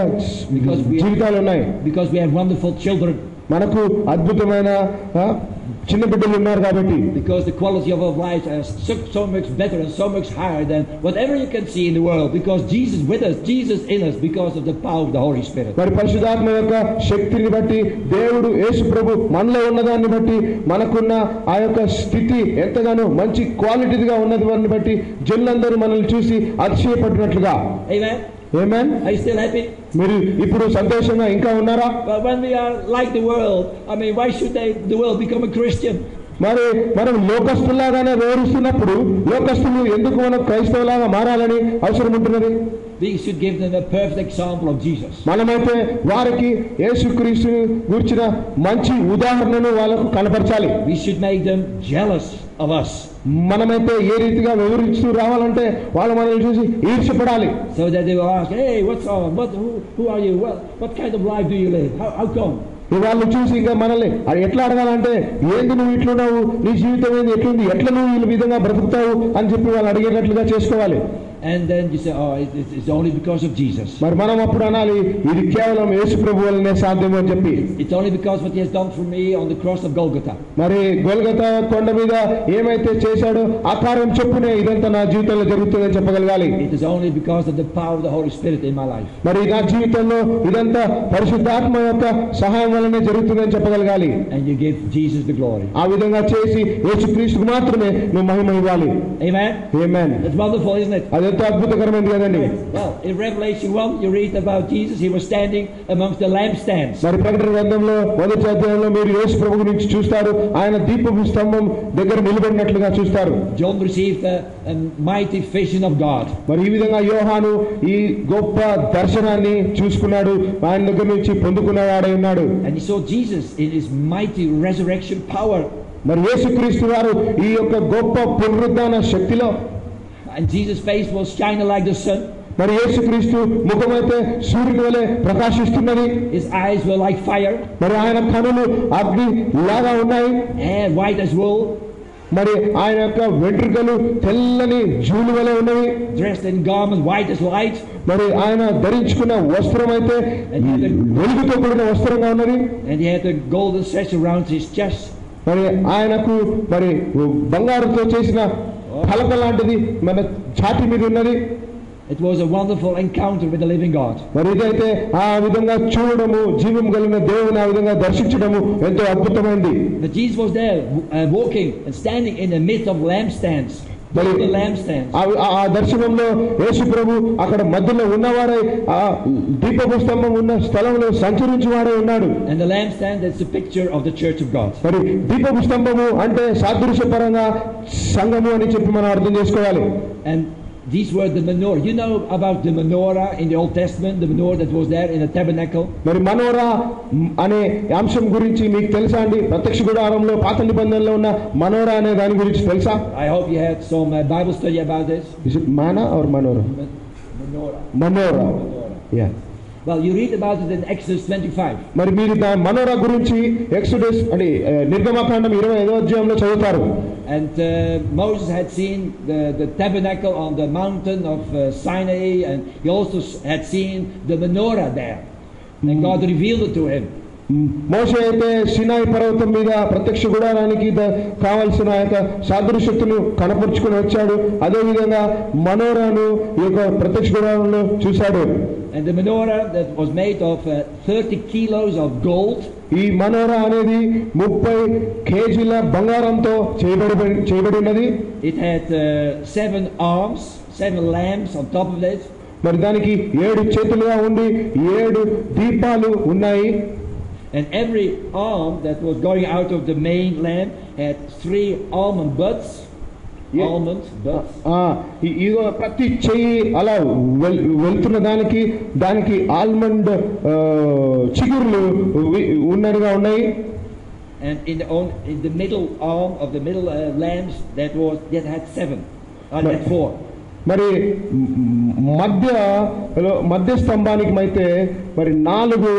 జీవితాలు ఉన్నాయి. Because we have wonderful children. మనకు అద్భుతమైన చిన్న బిడ్డలు ఉన్నారు కాబట్టి. Because the quality of our lives is so much better and so much higher than whatever you can see in the world. Because Jesus with us, Jesus in us, because of the power of the Holy Spirit. మరి పరిశుద్ధాత్మ యొక్క శక్తిని బట్టి, దేవుడు యేసు ప్రభు మనలో ఉన్నదాన్ని బట్టి, మనకున్న ఆ యొక్క స్థితి ఎంతగానో మంచి క్వాలిటీగా ఉన్నదాన్ని బట్టి జనులందరూ మనల్ని చూసి అతిశయపడినట్లుగా. Amen. Amen. Are you still happy? మీరు ఇప్పుడు సంతోషంగా ఇంకా ఉన్నారా? But when we are like the world, I mean, why should the world become a Christian? మరి మనం లోకస్తులాగానే వివరిస్తున్నప్పుడు లోకస్తులు ఎందుకు మనం క్రైస్తవులాగా మారాలని అవసరం ఉంటున్నది? We should give them a perfect example of Jesus. మనమైతే వారికి యేసుక్రీస్తు గురించిన మంచి ఉదాహరణను వాళ్ళకు కనపరచాలి. We should make them jealous of us. మనమైతే ఏ రీతిగా వివరిస్తూ రావాలంటే వాళ్ళు మనల్ని చూసి ఈర్ష్యపడాలి. So that they will ask, hey, what's on? Who are you? What kind of life do you live? How come? వాళ్ళు చూసి ఇంకా మనల్ని అది ఎట్లా అడగాలంటే, ఏంది నువ్వు ఇట్లున్నావు, నీ జీవితం ఏంది, ఎట్లుంది, ఎట్లా నువ్వు ఈ విధంగా బ్రతుకుతావు అని చెప్పి వాళ్ళు అడిగేటట్లుగా చేసుకోవాలి. And then you say, oh, it's only because of Jesus. మరి మనం అప్పుడు అనాలి, ఇది కేవలం యేసు ప్రభు వల్లనే సాధ్యము అని చెప్పి. It's only because what he has done for me on the cross of Golgotha. మరి గొల్గొతా కొండ మీద ఏమైతే చేశాడో ఆ కార్యం చొప్పునే ఇదంతా నా జీవితంలో జరుగుతుందని చెప్పగలగాలి. It is only because of the power of the Holy Spirit in my life. మరి నా జీవితంలో ఇదంతా పరిశుద్ధాత్మ యొక్క సహాయం వల్లనే జరుగుతుందని చెప్పగలగాలి. And you give Jesus the glory. ఆ విధంగా చేసి యేసుక్రీస్తుకు మాత్రమే నువ్వు మహిమ ఇవ్వాలి. Amen. Amen. It's wonderful, isn't it? అది అది ఎంతో అద్భుతకరమైనది కదండి. Well, in Revelation 1 you read about Jesus. He was standing amongst the lampstands. మరి ప్రకటన గ్రంథంలో మొదటి అధ్యాయంలో మీరు యేసు ప్రభు గురించి చూస్తారు. ఆయన దీపపు స్తంభం దగ్గర నిలబడినట్లుగా చూస్తారు. John received a mighty vision of God. మరి ఈ విధంగా యోహాను ఈ గొప్ప దర్శనాన్ని చూసుకున్నాడు, ఆయన దగ్గర నుంచి పొందుకున్నవాడై ఉన్నాడు. And he saw Jesus in his mighty resurrection power. మరి యేసుక్రీస్తు వారు ఈ యొక్క గొప్ప పునరుద్ధాన శక్తిలో, and Jesus' face was shining like the sun. మరి యేసుక్రీస్తు ముఖమైతే సూర్యుని వలె ప్రకాశిస్తున్నది. His eyes were like fire. మరి ఆయన కనులు అగ్ని లాగా ఉన్నాయి. Hair white as wool. మరి ఆయన యొక్క వెంట్రుకలు తెల్లని జూలు వలె ఉన్నవి. Dressed in garments white as light. మరి ఆయన ధరించుకున్న వస్త్రం అయితే వెలుగుతో కూడిన వస్త్రంగా ఉన్నది. And he had a golden sash around his chest. మరి ఆయనకు మరి బంగారుతో చేసిన పలక లాంటిది మన ఛాతీ మీద ఉన్నది. It was a wonderful encounter with the living God. మరి ఇదైతే ఆ విధంగా చూడడము, జీవం కలిగిన దేవుని ఆ విధంగా దర్శించడము ఎంతో అద్భుతమైంది. But Jesus was there walking and standing in the midst of lampstands. ఆ దర్శనంలో యేసు ప్రభు అక్కడ మధ్యలో ఉన్నవారై ఆ దీపపు స్తంభం ఉన్న స్థలంలో సంచరించువాడై ఉన్నాడు. And the lampstand, that's the picture of the church of God. మరి దీపపు స్తంభము అంటే సాదృశ్యపరంగా సంఘము అని చెప్పి మనం అర్థం చేసుకోవాలి. And these were the menorah. You know about the menorah in the Old Testament, the menorah that was there in the tabernacle. మరి మనోరా అనే అంశం గురించి మీకు తెలుసా అండి? ప్రత్యక్ష గుడారంలో పాత నిబంధనలో ఉన్న మనోరా అనే దాని గురించి తెలుసా? I hope you had some Bible study about this. Is it mana or manora? Manora. Yeah. Well, you read about it in Exodus 25. మరి మీరు మనోరా గురించి ఎక్సోడస్ అంటే నిర్గమకాండం 25వ అధ్యాయంలో చదువుతారు. And Moses had seen the tabernacle on the mountain of Sinai, and he also had seen the menorah there. And God revealed it to him. మోషే అయితే సినాయి పర్వతం మీద ప్రత్యక్ష గుడారానికి కావాల్సిన యొక్క సాదృశ్యతను కనపరుచుకుని వచ్చాడు. అదే విధంగా మనోరాను ఈ యొక్క ప్రత్యక్ష గుడారంలో చూశాడు. And the menorah that was made of 30 kilos of gold. ఈ మనోరా అనేది 30 కేజీల బంగారంతో చేయబడి ఉన్నది. It had 7 arms, 7 lamps on top of it. మరి దానికి 7 చేతులుగా ఉండి 7 దీపాలు ఉన్నాయి. And every arm that was going out of the main lamp had 3 almond buds. Almond buds. ఇగో ప్రతి చెయ్యి అలా వెళ్తున్న దానికి ఆల్మండ్ చిగుర్లు ఉన్నట్టుగా ఉన్నాయి. And in the middle arm of the middle lamps that had 7. That 4. మరి మధ్య స్తంభానికి అయితే మరి 4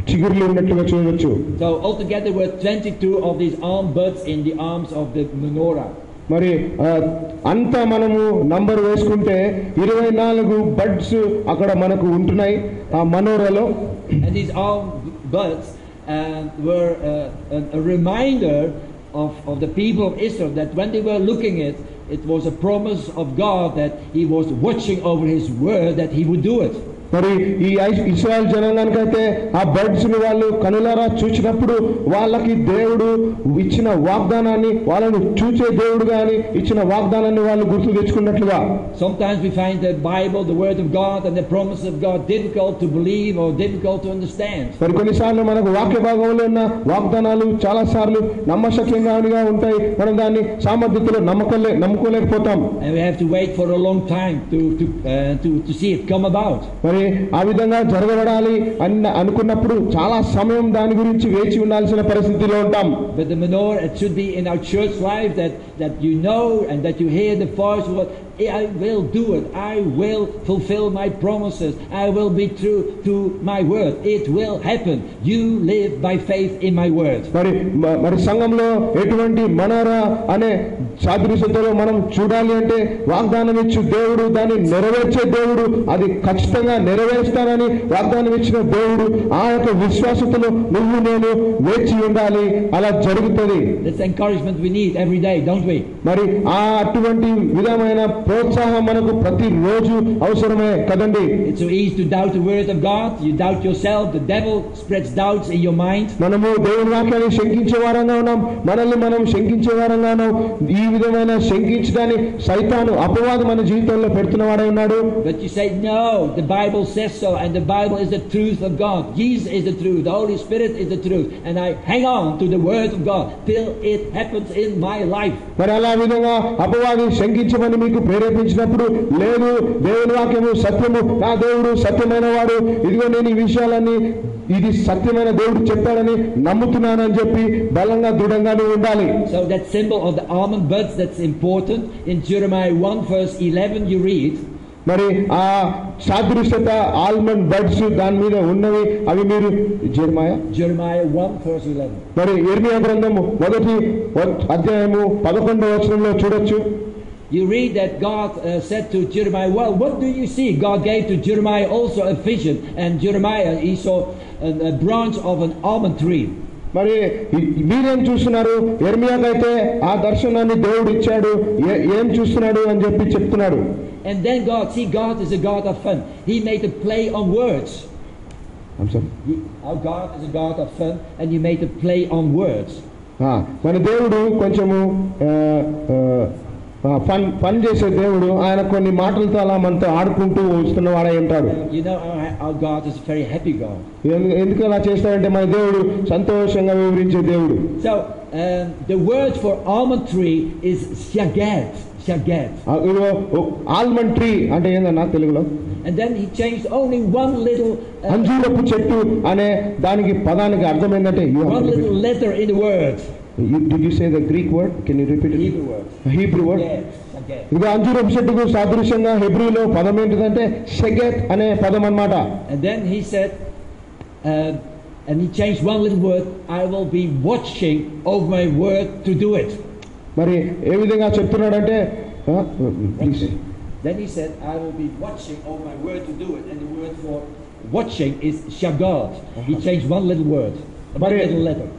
చిగుర్లు ఉన్నట్టుగా చూడవచ్చు. So altogether were 22 of these arm buds in the arms of the menorah. మరి అంతా మనము నంబర్ వేసుకుంటే 24 బడ్స్ అక్కడ మనకు ఉంటున్నాయి ఆ మనోరాలో. And these arm buds were a reminder of the people of Israel that when they were looking at it was a promise of God that he was watching over his word that he would do it. మరి ఈ ఇశ్రాయేల్ జనాంగానికైతే ఆ birds ని వాళ్ళు కనులారా చూచినప్పుడు వాళ్ళకి దేవుడు ఇచ్చిన వాగ్దానాన్ని, వాళ్ళను చూచే దేవుడు గాని ఇచ్చిన వాగ్దానాన్ని వాళ్ళు గుర్తు తెచ్చుకున్నట్లుగా. Sometimes we find the Bible, the word of God and the promise of God difficult to believe or difficult to understand. మరి కొన్నిసార్లు మనకు వాక్య భాగంలో ఉన్న వాగ్దానాలు చాలా సార్లు నమ్మశక్యంగా ఉంటాయి. మనం దాన్ని సామర్థ్యతలో నమ్ముకోలేకపోతాం. And we have to wait for a long time to see it come about. మరి ఆ విధంగా జరగబడాలి అనుకున్నప్పుడు చాలా సమయం దాని గురించి వేచి ఉండాల్సిన పరిస్థితిలో ఉంటాం. But the menorah, it should be in our church life that you know and that you hear the voice of I will do it. I will fulfill my promises. I will be true to my word. It will happen. You live by faith in my word. మరి సంఘంలో ఎటువంటి మనోరా అనే సాదృశ్యతలో మనం చూడాలి అంటే వాగ్దానం ఇచ్చు దేవుడు, దాన్ని నెరవేర్చే దేవుడు, అది ఖచ్చితంగా నెరవేరుస్తానని వాగ్దానం ఇచ్చిన దేవుడు, ఆ యొక్క విశ్వాసతలో నువ్వు నేను వేచి ఉండాలి. అలా జరుగుతుంది. That's encouragement we need every day, don't we? మరి ఆ అటువంటి విధమైన ప్రోత్సాహం మనకు ప్రతిరోజు అవసరమే కదండి. It's so easy to doubt the word of God. You doubt yourself. The devil spreads doubts in your mind. మనము దేవుని వాక్యాన్ని శంకించే వారంగా ఉన్నాం, మనల్ని మనం శంకించే వారంగా ఉన్నాం. ఈ విధమైన శంకించడాన్ని సైతాను అపవాది మన జీవితంలో పెడుతున్నవాడే ఉన్నాడు. But you say, no, the Bible says so, and the Bible is the truth of God. Jesus is the truth. The Holy Spirit is the truth. And I hang on to the word of God till it happens in my life. మరి అలా విధంగా అపవాది శంకించమని మీకు ప్రేరేపించినప్పుడు, లేదు దేవుని వాక్యము సత్యము, నా దేవుడు సత్యమైన వాడు, ఇదిగో నేను ఈ విషయాలన్నీ ఇది సత్యమైన దేవుడు చెప్పాడని నమ్ముతున్నానని చెప్పి బలంగా దృఢంగానే ఉండాలి. So that symbol of the almond buds, that's important. In Jeremiah 1 verse 11 you read, మరి ఆ సాదృశ్యత ఆల్మండ్ బడ్స్ దాని మీద ఉన్నవి, అవి మీరు Jeremiah 1 verse 11. మరి యెర్మీయా గ్రంథము 1వ అధ్యాయము 11వ వచనంలో చూడొచ్చు. You read that God said to Jeremiah, well, what do you see? God gave to Jeremiah also a vision, and Jeremiah, he saw a branch of an almond tree. మరి మీరేం చూస్తున్నారు? యెర్మీయాకైతే ఆ దర్శనాన్ని దేవుడు ఇచ్చాడు, ఏం చూస్తున్నాడు అని చెప్పి చెప్తున్నాడు. And then God is a God of fun. He made a play on words. I'm sorry. Our God is a God of fun, and He made a play on words. మన దేవుడు కొంచెము పని చేసే దేవుడు, ఆయన కొన్ని మాటలతో అలా మనతో ఆడుకుంటూ వస్తున్నవాడై ఉంటాడు. You know, our God is a very happy God. ఎందుకు అలా చేస్తాడంటే మన దేవుడు సంతోషంగా వివరించే దేవుడు. So the word for almond tree is shagat. Almond tree అంటే ఏందన్నా తెలుగులో? And then he changed only one little అంజూరపు చెట్టు అనే దానికి పదానికి అర్థం ఏంటంటే one little letter in the word. Did you say the Greek word? Can you repeat it? Hebrew word. ఇది అంజూరపు చెట్టుకు సాదృశ్యంగా హెబ్రీలో పదం ఏంటిదంటే షెగెత్ అనే పదం అన్నమాట. And then he said and he changed one little word, I will be watching over my word to do it. మరి ఏ విధంగా చెప్తున్నాడంటే Then he said, I will be watching over my word to do it. And the word for watching is shagat. He changed one little word, one little letter.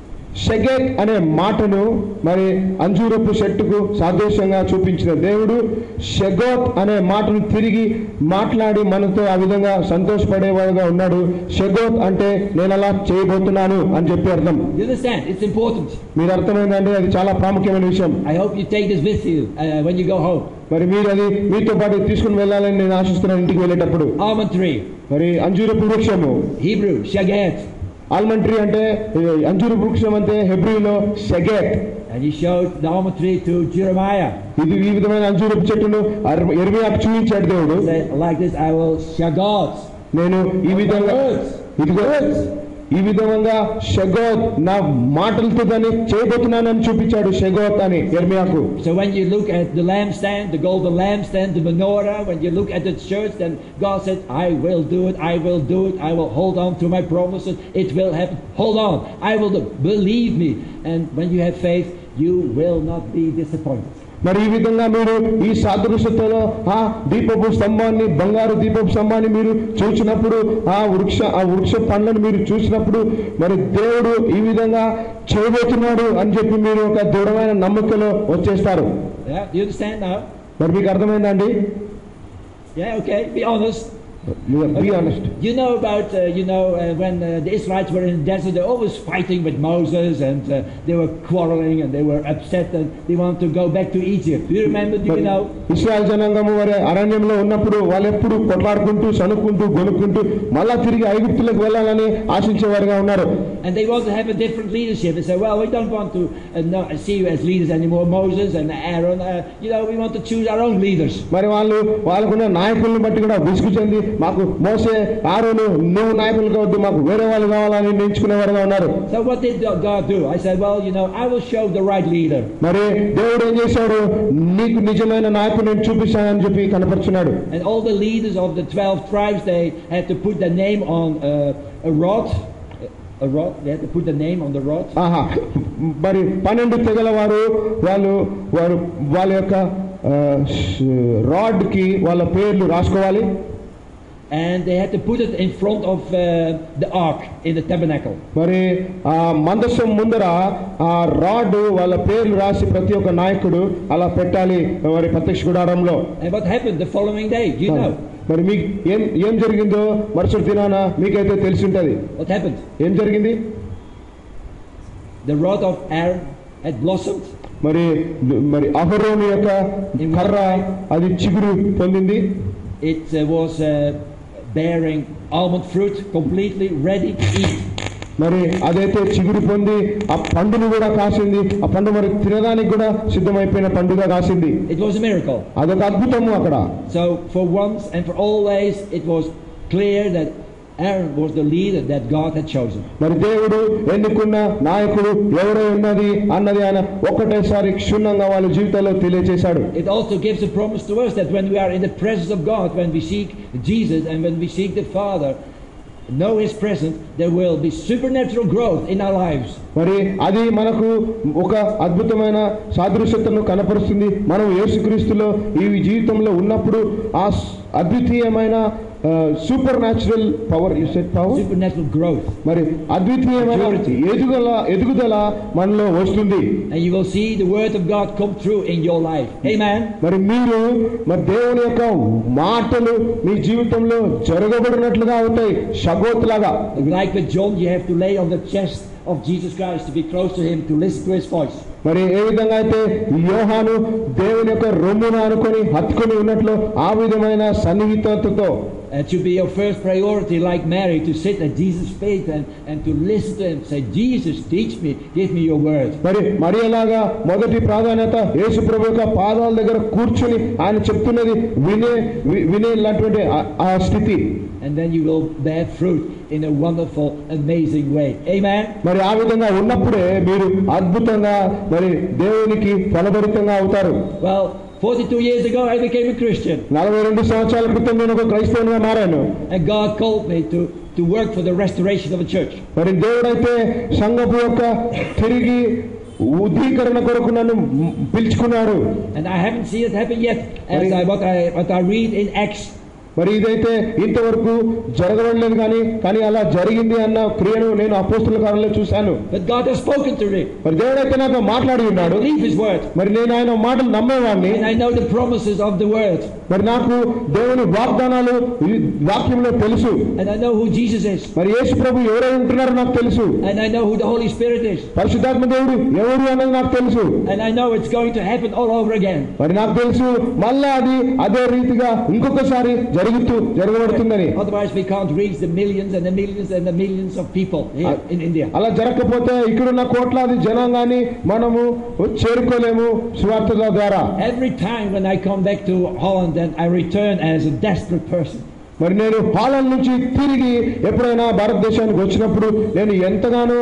షెగెత్ అనే మాటను మరి అంజూరపు చెట్టుకు సాదృశ్యంగా చూపించిన దేవుడు షెగోత్ అనే మాటను తిరిగి మాట్లాడి మనతో ఆ విధంగా సంతోషపడేవాడుగా ఉన్నాడు. షెగోత్ అంటే నేను అలా చేయబోతున్నాను అని చెప్పి అర్థం. You understand? It's important. మీరు అర్థమైందంటే అది చాలా ప్రాముఖ్యమైన విషయం. I hope you take this with you when you go home. మరి మీరు అది మీతో పాటు తీసుకుని వెళ్ళాలని నేను ఆశిస్తున్నాను ఇంటికి వెళ్ళేటప్పుడు. Almond tree. మరి అంజూరపు వృక్షము Hebrew shagat. ఆల్మండ్ ట్రీ అంటే అంజూరపు వృక్షం అంటే హెబ్రీలో షెగెత్. And he showed the almond tree to Jeremiah. ఇది ఈ విధమైన అంజూరపు చెట్టును యెర్మీయాకు చూపించాడు దేవుడు. Like this I will shagat. నేను ఈ విధంగా ఈ విధంగా షెగోత్ నా మాటలతో దాన్ని చేయబోతున్నానని చూపించాడు షెగోత్ అని యెర్మీయాకు. So when you look at the lampstand, the golden lampstand, the menorah, when you look at the church, then God said, I will do it, I will do it, I will hold on to my promises, it will happen. Hold on, I will do it. Believe me. And when you have faith, you will not be disappointed. మరి ఈ విధంగా మీరు ఈ సాదృశ్యతలో ఆ దీపపు స్తంభాన్ని, బంగారు దీపపు స్తంభాన్ని మీరు చూసినప్పుడు, ఆ వృక్ష పండ్లను మీరు చూసినప్పుడు మరి దేవుడు ఈ విధంగా చేయబోతున్నాడు అని చెప్పి మీరు ఒక దృఢమైన నమ్మకంలో వచ్చేస్తారు. మరి మీకు అర్థమైందండి? Okay, be honest. Be honest. You know about when the Israelites were in the desert, they were always fighting with Moses, and they were quarreling and they were upset and they wanted to go back to Egypt. Do you remember? Do you know? Israel జనాంగము వారి అరణ్యంలో ఉన్నప్పుడు వాళ్ళు ఎప్పుడు కొట్లాడుకుంటూ సనుక్కుంటూ గొనుక్కుంటూ మళ్ళా తిరిగి ఐగుప్తులకు వెళ్ళాలని ఆశించేవారుగా ఉన్నారు. And they want to have a different leadership. They say, well, we don't want to see you as leaders anymore, Moses and Aaron. We want to choose our own leaders. మరి వాళ్ళకున్న నాయకులను బట్టి కూడా విసుగు చెంది మాకు మోసే, ఆరోను నువ్వు నాయకులు కావద్దు, మాకు వేరే వాళ్ళు కావాలని ఎంచుకునేవారుగా ఉన్నారు. So what did God do? I said, well, I will show the right leader. మరి దేవుడు ఏం చేశాడు? నీకు నిజమైన నాయకుని నేను చూపిస్తానని చెప్పి కనపరుచున్నాడు. And all the leaders of the 12 tribes, they had to put their name on a rod. They had to put the name on the rod. మరి 12 తెగల వారు వాళ్ళ యొక్క రాడ్ కి వాళ్ళ పేర్లు రాసుకోవాలి. and they had to put it in front of the ark in the tabernacle. మరి ఆ మందసం ముందర ఆ రాడ్ వాళ్ళ పేర్లు రాసి ప్రతి ఒక్క నాయకుడు అలా పెట్టాలి మరి ప్రత్యక్ష గుడారంలో. And what happened the following day? Do you know? మరి మీకు ఏం జరిగిందో మరుసటి దినాన మీకైతే తెలిసి ఉంటది. What happened? ఏం జరిగింది? The rod of Aaron had blossomed. మరి అహరోను యొక్క కర్ర అది చిగురు పొందింది. It was bearing almond fruit, completely ready to eat. మరి అదైతే చిగురు పొంది ఆ పండును కూడా కాసింది. ఆ పండు మరి తినడానికి కూడా సిద్ధమైపోయిన పండుగా కాసింది. It was a miracle. అదొక అద్భుతము అక్కడ. So for once and for always it was clear that Aaron was the leader that God had chosen. మరి దేవుడు ఎన్నుకున్న నాయకుడు ఎవరో ఉన్నది అన్నది ఆయన ఒక్కటేసారి క్షుణ్ణంగా వాళ్ళ జీవితాల్లో తెలియజేశాడు. It also gives a promise to us that when we are in the presence of God, when we seek Jesus and when we seek the Father, know His presence, there will be supernatural growth in our lives. మరి అది మనకు ఒక అద్భుతమైన సాదృశ్యతను కనపరుస్తుంది. మనం యేసుక్రీస్తులో ఈ జీవితంలో ఉన్నప్పుడు ఆ అద్వితీయమైన supernatural power, you said power, supernatural growth, మరి అద్వితీయమైన ఎదుగుదల మనలో వస్తుంది. And you will see the word of God come through in your life. Amen. మరి మీరు మరి దేవుని యొక్క మాటలు మీ జీవితంలో జరగబడినట్లుగా ఉంటాయి, షగోత్లాగా. Like with John, you have to lay on the chest of Jesus Christ to be close to Him, to listen to His voice. మరి ఏ విధంగా అయితే యోహాను దేవుని యొక్క రొమ్మును అనుకొని హత్తుకొని ఉన్నట్లు ఆ విధమైన సన్నిహితతతో It should be your first priority, like Mary, to sit at Jesus' feet and to listen to Him. Say, Jesus, teach me, give me your word. మరి మరియలాగా మొదటి ప్రాధాన్యత యేసు ప్రభు యొక్క పాదాల దగ్గర కూర్చొని ఆయన చెప్తున్నది వినేలాంటి ఆ స్థితి. And then you will bear fruit in a wonderful, amazing way. Amen. మరి ఆ విధంగా ఉన్నప్పుడే మీరు అద్భుతంగా మరి దేవునికి ఫలభరితంగా అవుతారు. Well, 42 years ago I became a Christian. 42 సంవత్సరాల క్రితం నేను ఒక క్రైస్తవునిగా మారాను. And God called me to work for the restoration of the church. మరి దేవుడైతే సంఘపు యొక్క తిరిగి ఉద్ధీకరణ కొరకు నన్ను పిలుచుకున్నాడు. And I haven't seen it happen yet, as what I read in Acts. మరి ఇదైతే ఇంతవరకు జరగలేదు కానీ అలా జరిగింది అన్న క్రియను నేను అపోస్తలుల కార్యాలలో చూశాను. But God has spoken to me. మరి దేవుడైతే నాతో మాట్లాడి ఉన్నాడు. I believe His word. మరి నేను ఆయన మాటలు నమ్మేవాడిని. And I know the promises of the word. మరి నాకు దేవుని వాగ్దానాలు వాక్యంలో తెలుసు. And I know who Jesus is. మరి యేసు ప్రభు ఎవరై ఉంటున్నారో నాకు తెలుసు. And I know who the Holy Spirit is. పరిశుద్ధాత్మ దేవుడు ఎవరు అన్నది నాకు తెలుసు. And I know it's going to happen all over again. మరి నాకు తెలుసు మళ్ళా అది అదే రీతిగా ఇంకొకసారి జరగబడుతుందని. Otherwise we can't reach the millions and the millions and the millions of people here in India. అలా జరగకపోతే ఇక్కడున్న కోట్లాది జనాంగాన్ని మనము చేరుకోలేము సువార్తల ద్వారా. Every time when I come back to Holland, then I return as a desperate person. మరి నేను Holland నుంచి తిరిగి ఎప్పుడైనా భారతదేశానికి వచ్చినప్పుడు నేను ఎంతగానో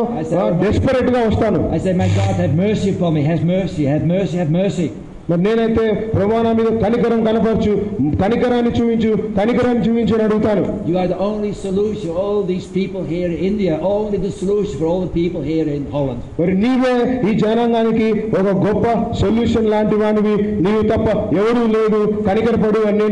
డెస్పరేట్ గా వస్తాను. I say, my God, have mercy upon me. Have mercy, have mercy, have mercy. మరి నేనైతే ప్రభువా మీద కనికరాన్ని చూపించు అని అడుగుతాను. You are the only solution for all these people here in India, only the solution for all the people here in Holland. మరి నీవే ఈ జనాంగానికి ఒక గొప్ప సొల్యూషన్ లాంటి వాడివి, నీవు తప్ప ఎవరూ లేదు, కనికరపడు అని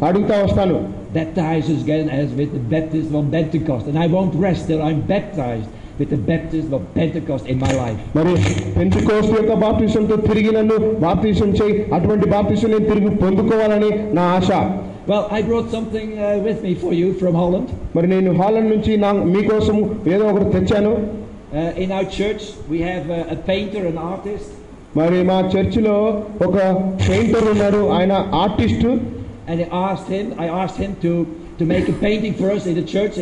అడుగుతా వస్తాను. Baptize us again as with the baptism of Pentecost, and I won't rest till I'm baptized with the baptism of Pentecost in my life. మరి పెంటెకోస్తు యొక్క బాప్తిసంతో తిరిగి నన్ను బాప్తిసం చేయి, అటువంటి బాప్తిసం నేను తిరిగి పొందుకోవాలని నా ఆశ. Well, I brought something with me for you from Holland. మరి నేను హాలండ్ నుంచి మీకోసం ఏదో ఒకటి తెచ్చాను. In our church we have a painter, an artist. మరి మా చర్చిలో ఒక పెయింటర్ ఉన్నాడు, ఆయన artist. And I asked him to make a painting for us in the church,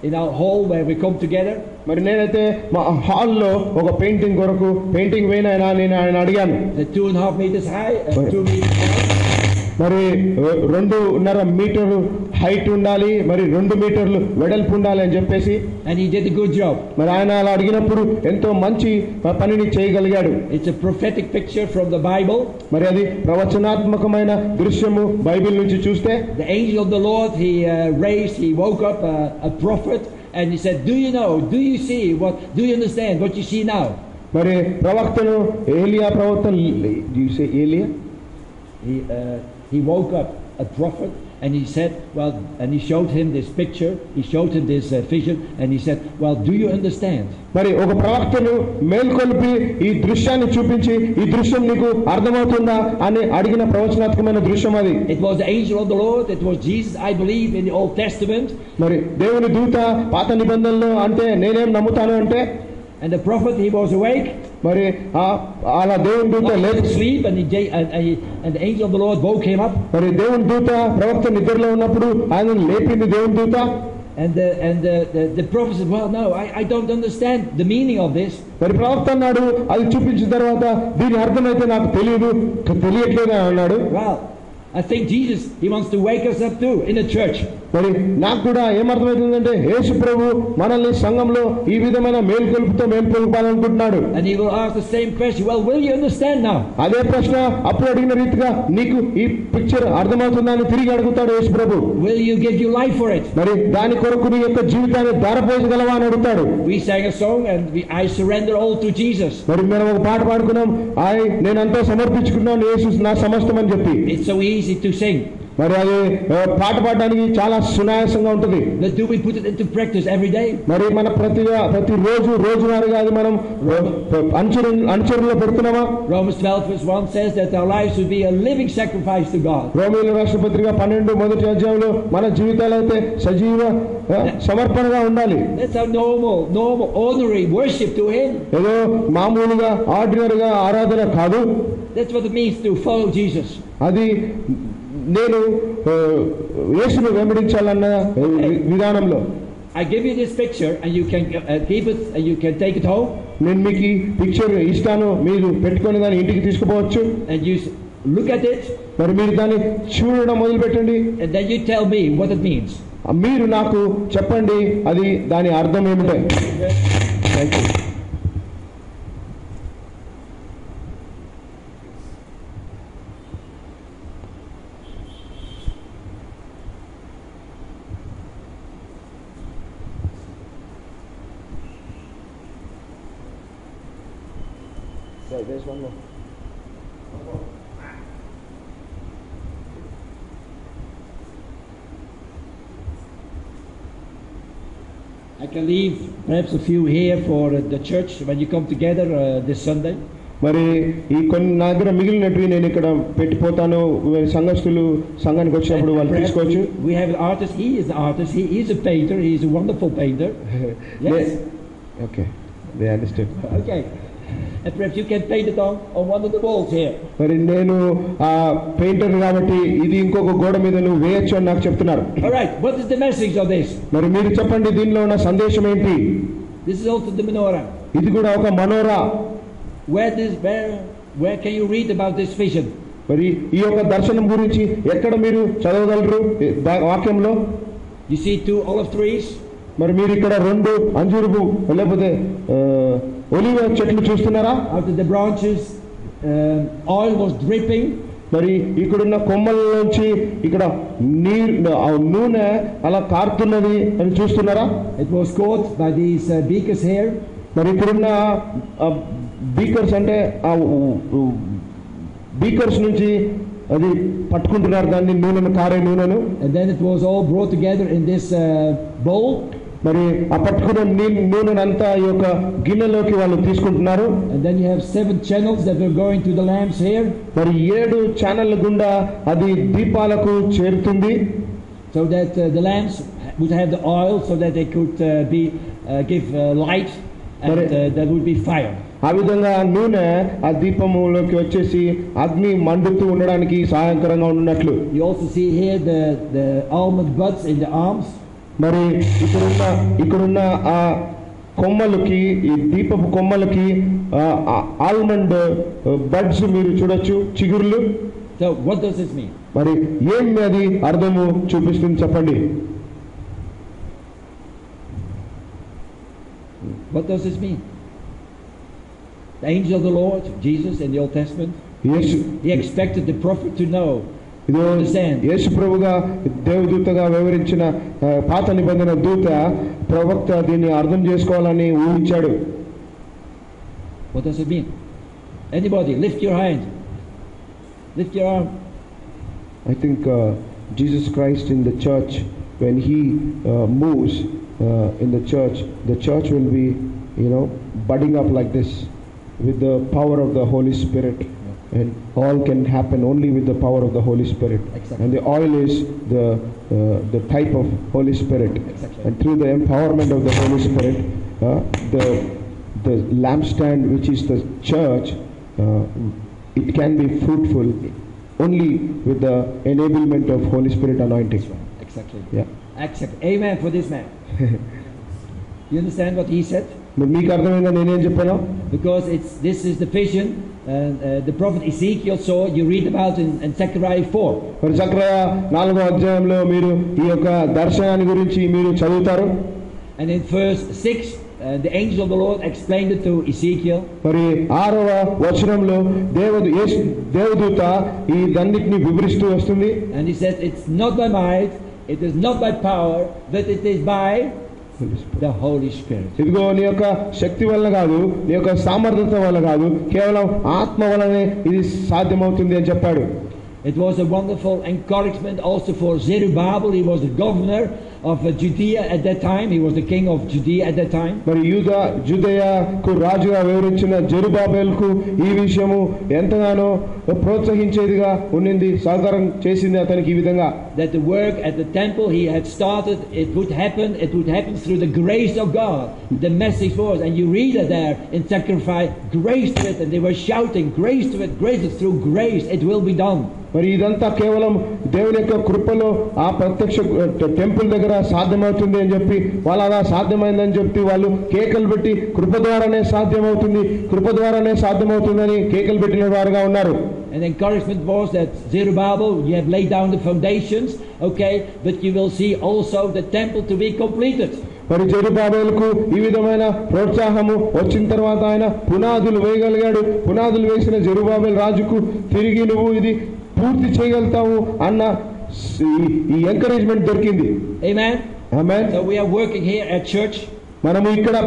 in our hall where we come together. మరి నేనైతే మా హాల్లో ఒక పెయింటింగ్ కొరకు పెయింటింగ్ వేయనైనా నేను ఆయన అడిగాను. 2.5 meters high, 2 meters high. మరి 2.5 మీటర్లు హైట్ ఉండాలి, మరి 2 మీటర్లు వెడల్పు ఉండాలి అని చెప్పేసి. And he did a good job. మరి ఆయన అలా అడిగినప్పుడు ఎంతో మంచి పనిని చేయగలిగాడు. It's a prophetic picture from the Bible. మరి అది ప్రవచనాత్మకమైన దృశ్యము బైబిల్ నుంచి చూస్తే. The angel of the Lord, he woke up a prophet and he said, do you see do you understand what you see now? మరి ప్రవక్తను ఏలియా ప్రవక్త, do you say Elia? He woke up a prophet And he said, well, and he showed him this picture, he showed him this vision, and he said, well, do you understand? మరి ఒక ప్రవక్తను మేల్కొల్పి ఈ దృశ్యాన్ని చూపించి ఈ దృశ్యం నీకు అర్థమవుతుందా అని అడిగిన ప్రవచనాత్మకమైన దృశ్యం అది. It was the angel of the Lord, it was Jesus, I believe, in the Old Testament. మరి దేవుని దూత పాత నిబంధనలో అంటే నేనేం నమ్ముతాను అంటే, and the prophet, he was awake, మరి అలా దేవుని దూత లేచి sleep, and the angel of the Lord woke him up. మరి దేవుని దూత ప్రవక్త నిద్రలో ఉన్నప్పుడు ఆయన లేపింది దేవుని దూత. And the prophet said, well, no, I don't understand the meaning of this. మరి ప్రవక్త అన్నాడు, అది చూపించిన తర్వాత దీని అర్థమైతే నాకు తెలియట్లేదు అన్నాడు. Well, I think Jesus, he wants to wake us up too in the church. మరి నాకు కూడా ఏమర్థమవుతుందంటే యేసు ప్రభు మనల్ని సంఘంలో ఈ విధమైన మేల్కొల్పాలనుకుంటున్నాడు. And he will ask the same question, well, will you understand now? అదే ప్రశ్న అప్పుడు అడిగిన రీతిగా నీకు ఈ పిక్చర్ అర్థమవుతుందా అని తిరిగి అడుగుతాడు యేసు ప్రభు. Will you give your life for it? మరి దాని కొరకు నీ యొక్క జీవితాన్ని ధారపోయగలవా అని అడుగుతాడు. We sang a song and I surrender all to Jesus. మరి మనం ఒక పాట పాడుకున్నాం, నేనంతా సమర్పించుకున్నాను యేసు నా సమస్తం అని చెప్పి. It's so easy to sing. మరి అది పాట పాడడానికి చాలా సునాయాసంగా ఉంటుంది. But do we put it into practice every day? మరి మన ప్రతి రోజువారీగా అది మనం అనుచరణలో పెడుతున్నామా? Romans 12:1 says that our lives should be a living sacrifice to God. రోమీయుల రాసిన పత్రిక 12 మొదటి అధ్యాయంలో మన జీవితాలు అయితే సజీవ సమర్పణగా ఉండాలి. That's our normal ordinary worship to him. ఏదో మామూలుగా ఆర్డినరీగా ఆరాధన కాదు. That's what it means to follow Jesus. అది నేను యేసును వెంబడించాలన్న విధానంలో. I give you this picture and you can keep it and you can take it home. నేను మీకు పిక్చర్ ఇస్తాను, మీరు పెట్టుకొని దాన్ని ఇంటికి తీసుకుపోవచ్చు. And you look at it. మరి మీరు దాన్ని చూడడం మొదలు పెట్టండి. And then you tell me what it means. మీరు నాకు చెప్పండి అది దాని అర్థం ఏమిటో. Thank you. There's one more. I can leave perhaps a few here for the church when you come together this Sunday. మరి ఈ కొన్ని నా దగ్గర మిగిలినవి నేను ఇక్కడ పెట్టిపోతాను. సంఘస్థులు సంఘానికి వచ్చినప్పుడు వాళ్ళు తీసుకోవచ్చు. We have an artist. He is an artist. He is a painter. He is a wonderful painter. Yes. Okay. They understood. Okay. And perhaps you can paint it on one of the walls here. మరి నేను painter కాబట్టి ఇది ఇంకొక గోడ మీద నువ్వు వేయొచ్చు అని నాకు చెప్తున్నారు. All right. What is the message of this? మరి మీరు చెప్పండి దీనిలో ఉన్న సందేశం ఏంటి? This is also the menorah. ఇది కూడా ఒక మనోరా. Where can you read about this vision? మరి ఈ యొక్క దర్శనం గురించి ఎక్కడ మీరు చదవగలరు వాక్యంలో? You see 2 olive trees. మరి మీరు ఇక్కడ 2 అంజూరపు లేకపోతే ఒలివ చెట్లు చూస్తున్నారా? Out of the branches oil was dripping. మరి ఇక్కడున్న కొమ్మల నుంచి ఇక్కడ నూనె అలా కారుతున్నది అని చూస్తున్నారా? It was caught by these beakers here. మరి ఇక్కడున్న బీకర్స్ అంటే బీకర్స్ నుంచి అది పట్టుకుంటున్నారు దాన్ని నూనెను, కారే నూనెను. And then it was all brought together in this bowl. మరి ఆ పట్టుకున్న నూనెనంతా ఈ యొక్క గిన్నెలోకి వాళ్ళు తీసుకుంటున్నారు. And then you have 7 channels that are going to the lamps here. మరి 7 ఛానళ్ల గుండా అది దీపాలకు చేరుతుంది. So that the lamps would have the oil so that they could give light and there would be fire. ఆ విధంగా నూనె ఆ దీపములోకి వచ్చేసి అగ్ని మండుతూ ఉండడానికి సహాయకరంగా ఉన్నట్లు. You also see here the almond buds in the arms. మరి ఇక్కడున్న ఆ కొమ్మలకి, ఈ దీపపు కొమ్మలకి ఆల్మండ్ బడ్స్ మీరు చూడొచ్చు, చిగుర్లు. So what does this mean? మరి ఏమి అది అర్థము చూపిస్తుంది చెప్పండి. What does this mean? The angel of the Lord, Jesus in the Old Testament, he expected the prophet to know. యేసు ప్రభుగా దేవదూతగా వివరించిన పాత నిబంధన దూత ప్రవక్త దీన్ని అర్థం చేసుకోవాలని ఊహించాడు. What does it mean? Anybody lift your hand, lift your arm. I think Jesus Christ in the church, when He moves in the church will be, budding up like this with the power of the Holy Spirit. And all can happen only with the power of the Holy Spirit. Exactly. And the oil is the type of Holy Spirit. Exactly. And through the empowerment of the Holy Spirit, the lampstand, which is the church, it can be fruitful only with the enablement of Holy Spirit anointing. Exactly. Yeah. Exactly. Amen for this man. You understand what he said? మీకు అర్థమైందా నేనేం చెప్పాను? Because this is the vision the prophet Ezekiel saw. You read about in Zechariah 4. మరి జకర్యా 4వ అధ్యాయంలో మీరు ఈ యొక్క దర్శనాన్ని గురించి మీరు చదువుతారు. And in verse 6 the angel of the Lord explained it to Ezekiel. మరి 6వ వచనంలో దేవదూత ఈ దన్నిటిని వివరిస్తూ వస్తుంది. And he says, it's not by might, it is not by power, but it is by the Holy Spirit. ఇదిగో నీ యొక్క శక్తి వల్ల కాదు, నీ యొక్క సామర్థ్యత వల్ల కాదు, కేవలం ఆత్మ వల్లనే ఇది సాధ్యమవుతుంది అని చెప్పాడు. It was a wonderful encouragement also for Zerubbabel. He was the governor of Judea at that time. He was the king of Judea at that time. మరి జుదయకు రాజుగా వివరించిన జెరుబాబెల్కు ఈ విషయము ఎంతగానో ప్రోత్సహించేదిగా ఉన్నింది, సహకారం చేసింది అతనికి ఈ విధంగా. That the work at the temple he had started, it would happen through the grace of God. The message was, and you read it there in sacrifice, grace to it, and they were shouting, grace to it, grace it, through grace it will be done. మరి ఇదంతా కేవలం దేవుని యొక్క కృపలో ఆ ప్రత్యక్ష temple దగ్గర సాధ్యమవుతుంది అని చెప్పి వాళ్ళు అలా సాధ్యమైందని చెప్పి వాళ్ళు కేకలు పెట్టి కృప ద్వారానే సాధ్యమవుతుందని కేకలు పెట్టిన వారుగా ఉన్నారు. And the encouragement was that Zerubbabel, you have laid down the foundations, okay, but you will see also the temple to be completed. మరి జెరుబాబెలుకు ఈ విధమైన ప్రోత్సాహము వచ్చిన తర్వాత ఆయన పునాదులు వేయగలిగాడు. పునాదులు వేసిన జెరుబాబెల్ రాజుకు తిరిగి నువ్వు ఇది పూర్తి చేయగలుగుతావు అన్న ఈ ఎంకరేజ్మెంట్ దొరికింది. Amen. Amen. So we are working here at church. మనము ఇక్కడ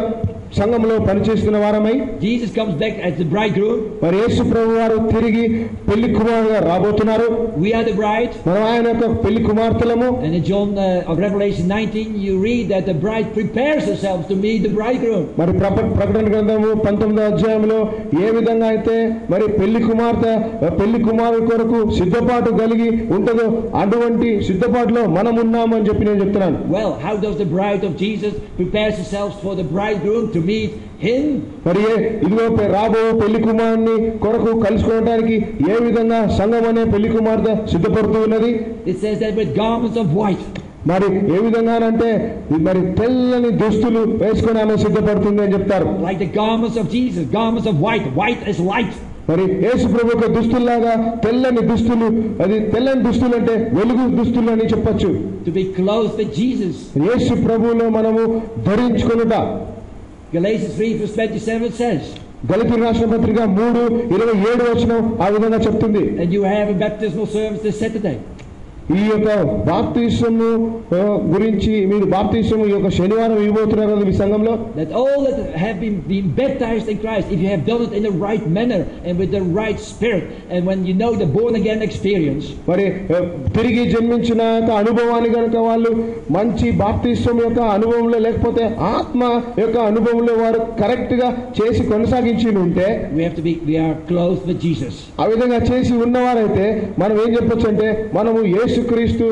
సంఘంలో పనిచేస్తున్న వారమై, Jesus comes back as the bridegroom. మరి యేసు ప్రభువు వారు తిరిగి పెళ్లి కుమారుడుగా రాబోతున్నారు. We are the bride. మనం ఆయన యొక్క పెళ్లి కుమార్తెలము. And in John of Revelation 19 you read that the bride prepares herself to meet the bridegroom. మరి ప్రకటన గ్రంథము 19వ అధ్యాయంలో ఏ విధంగా అయితే మరి పెళ్లి కుమార్తె పెళ్లి కుమారుడు కొరకు సిద్ధపాటు కలిగి ఉంటుందో అటువంటి సిద్ధపాటులో మనం ఉన్నామని చెప్పి నేను చెప్తున్నాను. Well, how does the bride of Jesus prepare herself for the bridegroom to meet him? మరి ఇదిగో రాబో పెళ్లి కుమారుని కొరకు కలుసుకోవడానికి ఏ విధంగా సంఘం అనే పెళ్లి కుమార్తె సిద్ధపడుతూ ఉన్నది? It says that with garments of white. మరి ఏ విధంగానంటే మరి తెల్లని దుస్తులు వేసుకొని ఆమె సిద్ధపడుతుంది అని చెప్తారు. Like the garments of Jesus, garments of white. White is light. మరి యేసు ప్రభు యొక్క దుస్తుల్లాగా తెల్లని దుస్తులు, అది తెల్లని దుస్తులు అంటే వెలుగు దుస్తులు అని చెప్పొచ్చు. To be clothed with Jesus. యేసు ప్రభువులో మనము ధరించుకొనుట. Galatians 3:27 says. గలతీ రాసిన పత్రిక 3:27 ఆ విధంగా చెప్తుంది. And you have a baptismal service this Saturday. ఈ యొక్క బాప్తిసము గురించి మీరు బాప్తిసము ఈ యొక్క శనివారం ఇవ్వబోతున్నారు కదా మీ సంఘంలో. That all that have been baptized in Christ, if you have done it in the right manner and with the right spirit, and when you know the born again experience, మరి తిరిగి జన్మించిన యొక్క అనుభవాన్ని కనుక వాళ్ళు మంచి బాప్తిసం యొక్క అనుభవంలో లేకపోతే ఆత్మ యొక్క అనుభవంలో వారు కరెక్ట్ గా చేసి కొనసాగించి ఉంటే, we are clothed with Jesus. ఆ విధంగా చేసి ఉన్నవారైతే మనం ఏం చెప్పొచ్చు అంటే మనము యేసుక్రీస్తు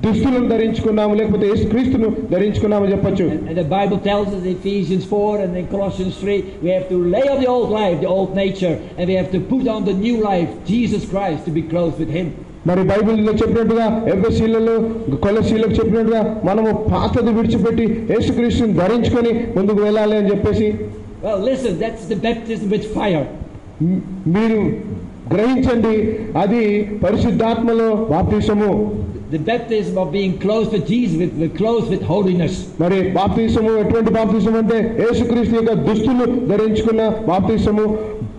దుస్తులను ధరించుకున్నాము, లేకపోతే యేసుక్రీస్తును ధరించుకున్నాము చెప్పొచ్చు. And the Bible tells us in Ephesians 4 and in Colossians 3, we have to lay off the old life, the old nature, and we have to put on the new life, Jesus Christ, to be clothed with him. మరి బైబిల్లో చెప్పినట్టుగా ఎఫెసీయులలో కొలస్సీయులకు చెప్పినట్టుగా మనము పాతది విడిచిపెట్టి యేసుక్రీస్తుని ధరించుకొని ముందుకు వెళ్ళాలి అని చెప్పేసి. Well, listen, that's the baptism with fire. మీరు గ్రహించండి, అది పరిశుద్ధాత్మలో బాప్తిసము. The baptism of being clothed with Jesus, with clothed with holiness. మరి బాప్తిసము ఎటువంటి బాప్తిసం అంటే యేసుక్రీస్తు యొక్క దుస్తులు ధరించుకున్న బాప్తిసము,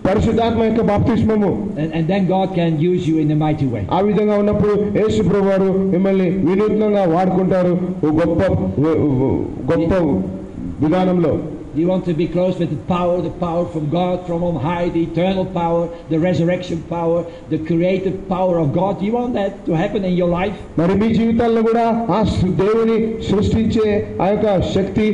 పరిశుద్ధాత్మ యొక్క బాప్తిస్మము. And then God can use you in a mighty way. ఆ విధంగా ఉన్నప్పుడు యేసు ప్రభువారు మిమ్మల్ని వినూత్నంగా వాడుకుంటారు గొప్ప విధానంలో. Do you want to be close with the power from God, from on high, the eternal power, the resurrection power, the creative power of God? Do you want that to happen in your life? మరి మీ జీవితాల్లో కూడా ఆ దేవుని సృష్టించే ఆ యొక్క శక్తి,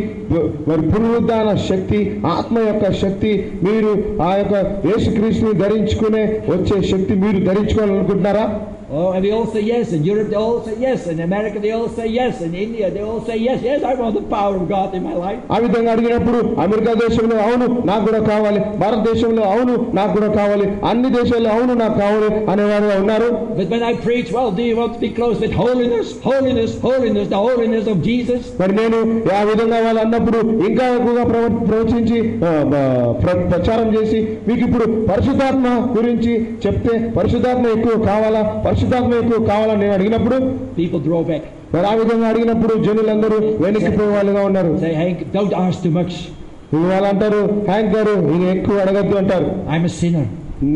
మరి పునరుద్ధాన శక్తి, ఆత్మ యొక్క శక్తి, మీరు ఆ యొక్క యేసుక్రీస్తుని ధరించుకునే వచ్చే శక్తి మీరు ధరించుకోవాలనుకుంటున్నారా? Oh, and we all say yes. In Europe they all say yes. In America they all say yes. In India they all say yes. Yes, I want the power of God in my life. ఆ విధంగా అడిగినప్పుడు America దేశంలో అవును నాకు కూడా కావాలి, భారతదేశంలో అవును నాకు కూడా కావాలి, అన్ని దేశాల్లో అవును నాకు కావాలి అనేవారు ఉన్నారు. But when I preach, well, do you want to be close with holiness, holiness, holiness, the holiness of Jesus? మరి నేను ఆ విధంగా వాళ్ళు అన్నప్పుడు ఇంకా ఎక్కువగా ప్రవచించి ప్రచారం చేసి మీకు ఇప్పుడు పరిశుద్ధాత్మ గురించి చెప్తే పరిశుద్ధాత్మ ఎక్కువ కావాలా, పరిశుద్ధాత్మ ఎక్కువ కావాలని నేను అడిగినప్పుడు people draw back. మరి ఆ విధంగా అడిగినప్పుడు జనులందరూ వెనక్కిపోయే వాళ్ళుగా ఉన్నారు. Say, Hank, don't ask too much. వాళ్ళు అంటారు, హ్యాంక్ గారు ఇది ఎక్కువ అడగద్దు అంటారు. I'm a sinner.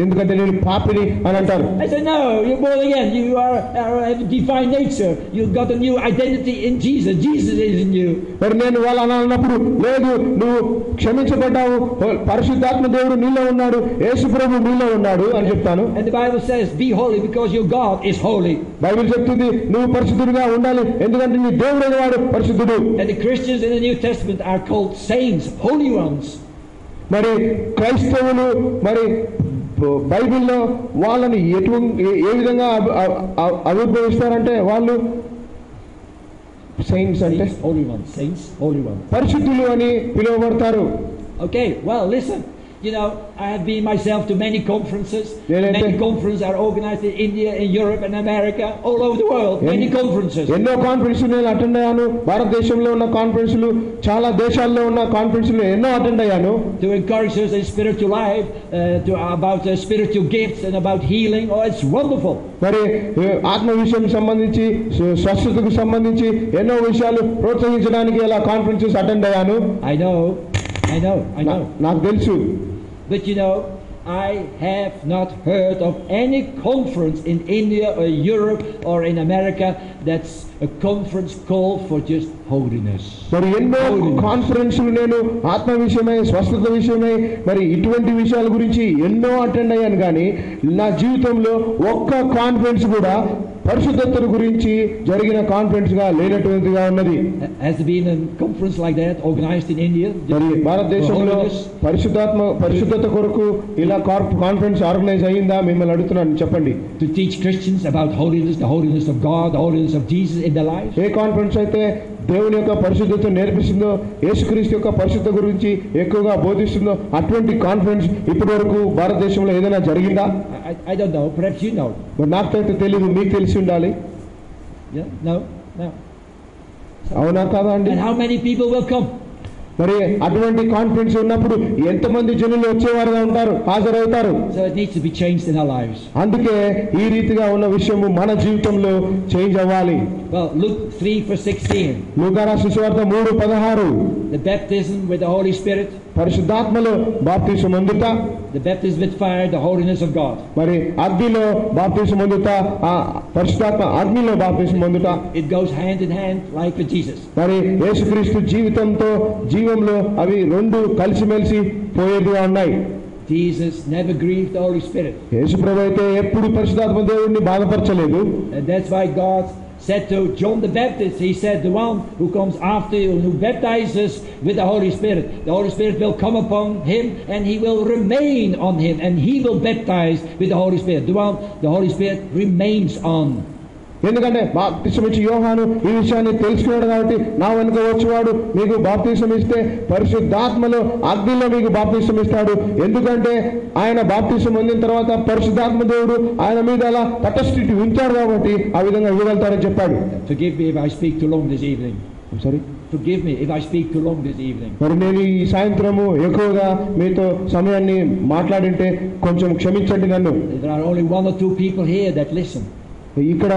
ఎందుకంటే నేను పాపిని అని అంటారు. I said, no, you're born again. You have a divine nature. You've got a new identity in Jesus. Jesus is in you. మరి నేను వాళ్ళు అన్నప్పుడు లేదు, నువ్వు క్షమించబడ్డావు, పరిశుద్ధాత్మ దేవుడు నీలో ఉన్నాడు, యేసు ప్రభు నీలో ఉన్నాడు అని చెప్తాను. And the Bible says, be holy because your God is holy. Bible చెప్తుంది నువ్వు పరిశుద్ధుడిగా ఉండాలి ఎందుకంటే నీ దేవుడు అనేవాడు పరిశుద్ధుడు. And the Christians in the New Testament are called saints, holy ones. మరి క్రైస్తవులు మరి బైబిల్లో వాళ్ళని ఏ విధంగా ఆవిర్భవిస్తారంటే వాళ్ళు సెయింట్స్ అంటే పరిశుద్ధులు అని పిలువబడతారు. Okay, well, listen. You know, I have been myself to many conferences. Many conferences are organized in India, in Europe, and America, all over the world. Many conferences. ఎన్నో కాన్ఫరెన్స్లు నేను అటెండ్ అయ్యాను. భారతదేశంలో ఉన్న కాన్ఫరెన్స్లు, చాలా దేశాల్లో ఉన్న కాన్ఫరెన్స్లు ఎన్నో అటెండ్ అయ్యాను. To encourage us in spiritual life, about spiritual gifts and about healing. Oh, it's wonderful. మరి ఆత్మ విషయం సంబంధించి, స్వస్థతకు సంబంధించి ఎన్నో విషయాలు ప్రోత్సహించడానికి ఇలా కాన్ఫరెన్సెస్ అటెండ్ అయ్యాను. I know. నాకు తెలుసు. But you know, I have not heard of any conference in India or Europe or in America that's a conference called for just holiness. మరి ఎన్నో కాన్ఫరెన్స్లు నేను ఆత్మ విషయమై, స్వస్థత విషయమై, మరి ఇటువంటి విషయాల గురించి ఎన్నో అటెండ్ అయ్యాను. కానీ నా జీవితంలో ఒక్క కాన్ఫరెన్స్ కూడా పరిశుద్ధత గురించి జరిగిన కాన్ఫరెన్స్ గా లేనటువంటిగా ఉన్నది. Has there been a conference like that organized in India? మరి భారతదేశంలో పరిశుద్ధత కొరకు ఇలా కాన్ఫరెన్స్ ఆర్గనైజ్ అయ్యిందా? మిమ్మల్ని అడుగుతున్నాను, చెప్పండి. To teach Christians about holiness, the holiness of God, the holiness of Jesus in their lives. A conference అయితే దేవుని యొక్క పరిశుద్ధత నేర్పిస్తుందో, యేసుక్రీస్తు యొక్క పరిశుద్ధత గురించి ఎక్కువగా బోధిస్తుందో అటువంటి కాన్ఫరెన్స్ ఇప్పటి వరకు భారతదేశంలో ఏదైనా జరిగిందా? I don't know. Perhaps you know. మరి నాకైతే తెలియదు, మీకు తెలిసి ఉండాలి. No. అవునా కాదా అండి? And how many people will come? మరి అటువంటి కాన్ఫరెన్స్ ఉన్నప్పుడు ఎంతమంది జనులు వచ్చేవారుగా ఉంటారు, హాజరవుతారు. So it needs to be changed in our lives. అందుకే ఈ రీతిగా ఉన్న విషయము మన జీవితంలో చేంజ్ అవ్వాలి. Well, Luke 3:16. లూకా రాసిన సువార్త 3:16. The baptism with the Holy Spirit. పరిశుద్ధాత్మలో బాప్తిసం పొందుట. The baptism with fire, the holiness of God. మరి అగ్నిలో బాప్తిసం పొందుట, ఆ పరిశుద్ధాత్మ అగ్నిలో బాప్తిసం పొందుట. It goes hand in hand like with Jesus. మరి యేసుక్రీస్తు జీవితంతో జీవంలో అవి రెండు కలిసిమెలిసి పోయేదిగా ఉన్నాయి. Jesus never grieved the Holy Spirit. యేసు ప్రభువు అయితే ఎప్పుడు పరిశుద్ధాత్మ దేవుడిని బాధపరచలేదు. And that's why God said to John the Baptist, he said, the one who comes after you and who baptizes with the Holy Spirit, the Holy Spirit will come upon him and he will remain on him and he will baptize with the Holy Spirit. The one the Holy Spirit remains on. ఎందుకంటే బాప్తిసం ఇచ్చి యోహాను ఈ విషయాన్ని తెలుసుకున్నాడు కాబట్టి నా వెనుక వచ్చేవాడు మీకు బాప్తిసం ఇస్తే పరిశుద్ధాత్మలో అగ్నిలో మీకు బాప్తిసం ఇస్తాడు. ఎందుకంటే ఆయన బాప్తిసం పొందిన తర్వాత పరిశుద్ధాత్మ దేవుడు ఆయన మీద అలా తటస్థితి ఉంచాడు కాబట్టి ఆ విధంగా ఇవ్వగలుగుతారని చెప్పాడు. Forgive me if I speak too long this evening. Sorry? Forgive me if I speak too long this evening. మరి నేను ఈ సాయంత్రము ఎక్కువగా మీతో సమయాన్ని మాట్లాడింటే కొంచెం క్షమించండి నన్ను. There are only one or two people here that listen. ఇక్కడ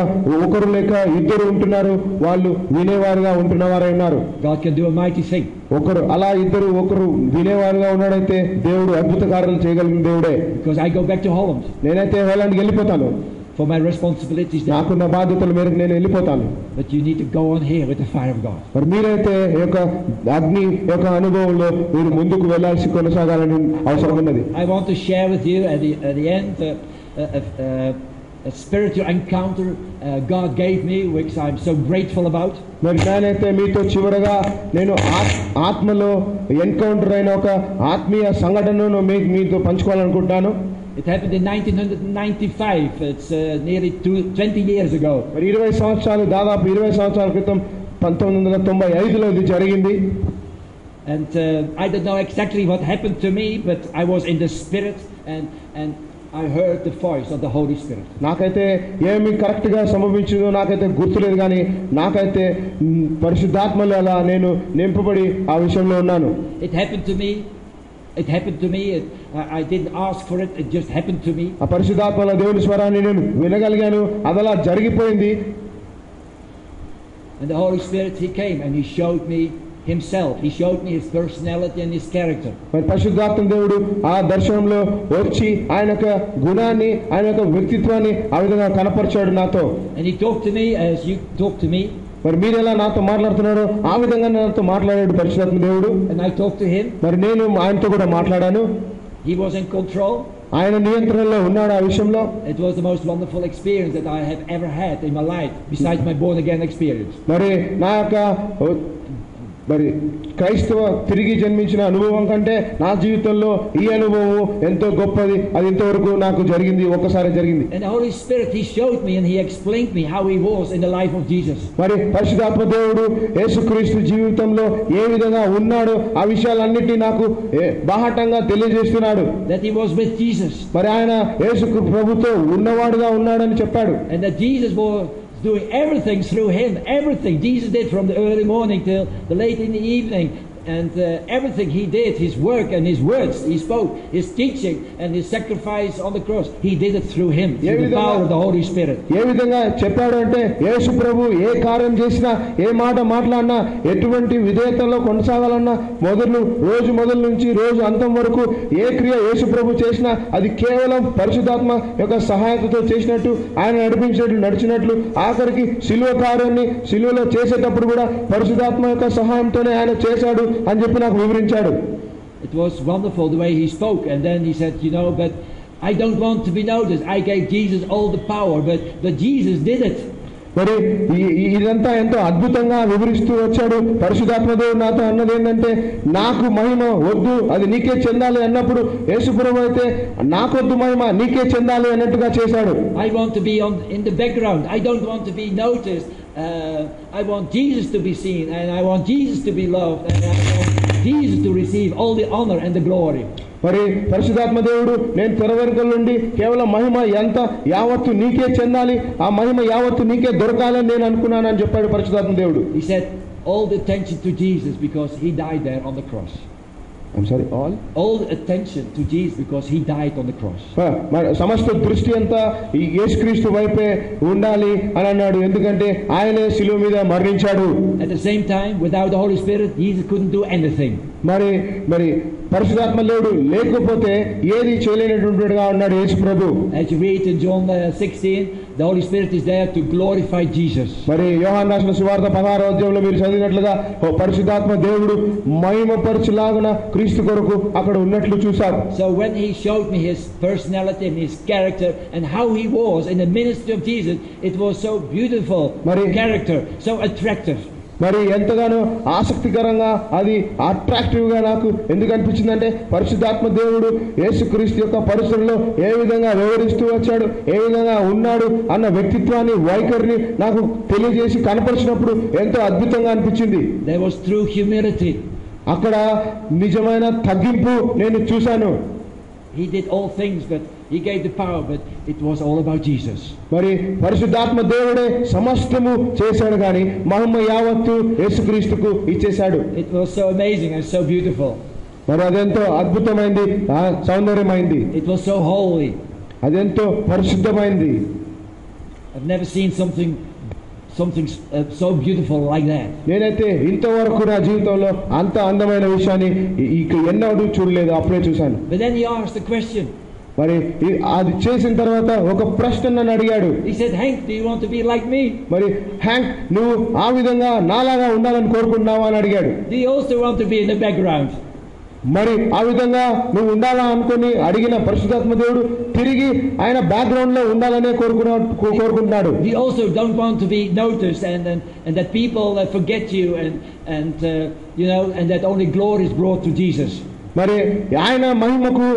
ఒకరు లేక ఇద్దరు ఉంటున్నారు, వాళ్ళు వినేవారుగా ఉంటున్నవారై ఉన్నారు. God can do a mighty thing. ఒకరు అలా ఇద్దరు ఒకరు వినేవారుగా ఉన్నాడైతే దేవుడు అద్భుత కార్యాలు చేయగలిగిన దేవుడే. Because I go back to Holland. నేనైతే హోలాండ్కి వెళ్ళిపోతాను. for my responsibilities there. నాకున్న బాధ్యతల మేరకు నేను వెళ్ళిపోతాను. But you need to go on here with the fire of God. మరి మీరైతే ఈ యొక్క అగ్ని యొక్క అనుభవంలో మీరు ముందుకు వెళ్ళాల్సి కొనసాగాలని అవసరం ఉన్నది. I want to share with you at the end a spiritual encounter God gave me, which I'm so grateful about. మరి నేనైతే మీతో చివరగా నేను ఆత్మలో ఎన్కౌంటర్ అయిన ఒక ఆత్మీయ సంఘటనను మీతో పంచుకోవాలనుకుంటున్నాను. It happened in 1995. It's nearly 20 years ago. మరి 20 సంవత్సరాలు దాదాపు 20 సంవత్సరాల క్రితం 1995లో ఇది జరిగింది. And I don't know exactly what happened to me, but I was in the Spirit and I heard the voice of the Holy Spirit. నాకైతే ఏమి correct గా సంభవించిందో నాకైతే గుర్తులేదు, కానీ నాకైతే పరిశుద్ధాత్మలో అలా నేను నింపబడి ఆ విషయంలో ఉన్నాను. It happened to me. I didn't ask for it. It just happened to me. ఆ పరిశుద్ధాత్మలో దేవుని స్వరాన్ని నేను వినగలిగాను, అదలా జరిగిపోయింది. And the Holy Spirit, He came and He showed me Himself. He showed me His personality and His character. మరి పరిశుద్ధాత్మ దేవుడు ఆ దర్శనంలో వచ్చి ఆయన యొక్క గుణాన్ని, ఆయన యొక్క వ్యక్తిత్వాన్ని ఆ విధంగా కనపరిచాడు నాతో. And He talked to me as you talk to me. మరి మీరు ఎలా నాతో మాట్లాడుతున్నారో ఆ విధంగా నాతో మాట్లాడాడు పరిశుద్ధాత్మ దేవుడు. And I talked to Him. మరి నేను ఆయనతో కూడా మాట్లాడాను. He was in control. ఆయన నియంత్రణలో ఉన్నాడు ఆ విషయంలో. It was the most wonderful experience that I have ever had in my life, besides my born again experience. మరి నా యొక్క మరి క్రైస్తవ తిరిగి జన్మించిన అనుభవం కంటే నా జీవితంలో ఈ అనుభవం ఎంతో గొప్పది. అది ఇంతవరకు నాకు జరిగింది, ఒక్కసారి జరిగింది. And the Holy Spirit, He showed me and He explained me how He was in the life of Jesus. మరి పరిశుద్ధాత్మ దేవుడు యేసుక్రీస్తు జీవితంలో ఏ విధంగా ఉన్నాడో ఆ విషయాలన్నిటినీ నాకు బాహటంగా తెలియజేస్తున్నాడు. That He was with Jesus. మరి ఆయన యేసు ప్రభుతో ఉన్నవాడుగా ఉన్నాడని చెప్పాడు. And that Jesus was doing everything through Him. Everything Jesus did from the early morning till the late in the evening. And everything He did, His work and His words He spoke, His teaching and His sacrifice on the cross, He did it through Him, through the power of the Holy Spirit. ఏ విధంగా చెప్పాడు అంటే యేసు ప్రభు ఏ కార్యం చేసినా, ఏ మాట మాట్లాడినా, ఎటువంటి విధేయతలో కొనసాగాలన్నా రోజు మొదలు నుంచి రోజు అంతం వరకు ఏ క్రియ యేసు ప్రభు చేసినా అది కేవలం పరిశుద్ధాత్మ యొక్క సహాయతతో చేసినట్టు, ఆయన నడిచినట్లు ఆఖరికి శిలువ కార్యాన్ని శిలువలో చేసేటప్పుడు కూడా పరిశుద్ధాత్మ యొక్క సహాయంతోనే ఆయన చేశాడు అని చెప్పి నాకు వివరించాడు. It was wonderful the way He spoke, and then He said, but I don't want to be noticed. I gave Jesus all the power, but Jesus did it. మరి ఇదంతా ఎంతో అద్భుతంగా వివరిస్తూ వచ్చాడు. పరిశుద్ధాత్మ దేవుడు నాతో అన్నది ఏంటంటే, నాకు మహిమ వద్దు, అది నీకే చెందాలి అన్నప్పుడు యేసుప్రభు అయితే నాకొద్దు మహిమ, నీకే చెందాలి అన్నట్టుగా చేశాడు. I want to be in the background. I don't want to be noticed. I want Jesus to be seen, and I want Jesus to be loved, and I want Jesus to receive all the honor and the glory. మరి పరిశుద్ధాత్మ దేవుడు, నేను తెరవెనుకల నుండి కేవలం మహిమ ఎంత యావత్తు నీకే చెందాలి, ఆ మహిమ యావత్తు నీకే దొరకాలని నేను అనుకున్నానని చెప్పాడు పరిశుద్ధాత్మ దేవుడు. He said all the attention to Jesus because He died there on the cross. I'm sorry, all the attention to Jesus because He died on the cross. సమస్త దృష్టి అంతా ఈ యేసుక్రీస్తు వైపే ఉండాలి అని అన్నాడు, ఎందుకంటే ఆయనే శిలువ మీద మరణించాడు. At the same time, without the Holy Spirit, Jesus couldn't do anything. మరి పరిశుద్ధాత్మ దేవుడు లేకపోతే ఏది చేయలేనటువంటిగా ఉన్నాడు యేసు ప్రభు. As you read in John 16, the Holy Spirit is there to glorify Jesus. మరి యోహాను రాసిన సువార్త 16వ అధ్యాయంలో మీరు చదివినట్లుగా పరిశుద్ధాత్మ దేవుడు మహిమపరచులాగున క్రీస్తు కొరకు అక్కడ ఉన్నట్లు చూశారు. So when He showed me His personality and His character and how He was in the ministry of Jesus, it was so beautiful character, so attractive. మరి ఎంతగానో ఆసక్తికరంగా, అది అట్రాక్టివ్ గా నాకు ఎందుకు అనిపించిందంటే, పరిశుద్ధాత్మ దేవుడు యేసుక్రీస్తు యొక్క పరిసరంలో ఏ విధంగా వ్యవహరిస్తూ వచ్చాడు, ఏ విధంగా ఉన్నాడు అన్న వ్యక్తిత్వాన్ని, వైఖరిని నాకు తెలియజేసి కనపరిచినప్పుడు ఎంతో అద్భుతంగా అనిపించింది. There was true humility. అక్కడ నిజమైన తగ్గింపు నేను చూశాను. He did all things, but He gave the power, but it was all about Jesus. మరి పరిశుద్ధాత్మ దేవుడే సమస్తము చేశాడు, కానీ మహిమ యావత్తు యేసుక్రీస్తుకు ఇచ్చేశాడు. It was so amazing and so beautiful. మరి అదెంతో అద్భుతమైంది, సౌందర్యమైంది. It was so holy. అదెంతో పరిశుద్ధమైంది. I've never seen something so beautiful like that. నేనైతే ఇంతవరకు నా జీవితంలో అంత అందమైన విషయాన్ని ఎన్నడూ చూడలేదు, అప్పుడే చూశాను. But then He asked the question, మరి అది చేసిన తర్వాత ఒక ప్రశ్న నన్ను అడిగాడు. He said, Hank, do you want to be like me? మరి హ్యాంక్, నువ్వు ఆ విధంగా నాలాగా ఉండాలని కోరుకుంటున్నావా అని అడిగాడు. Do you also want to be in the background? మరి ఆ విధంగా నువ్వు ఉండాలా అనుకుని అడిగిన పరిశుద్ధాత్మ దేవుడు తిరిగి ఆయన బ్యాక్గ్రౌండ్ లో ఉండాలనే కోరుకుంటున్నాడు. We also don't want to be noticed and that people forget you and and that only glory is brought to Jesus. మరి ఆయన మహిమకు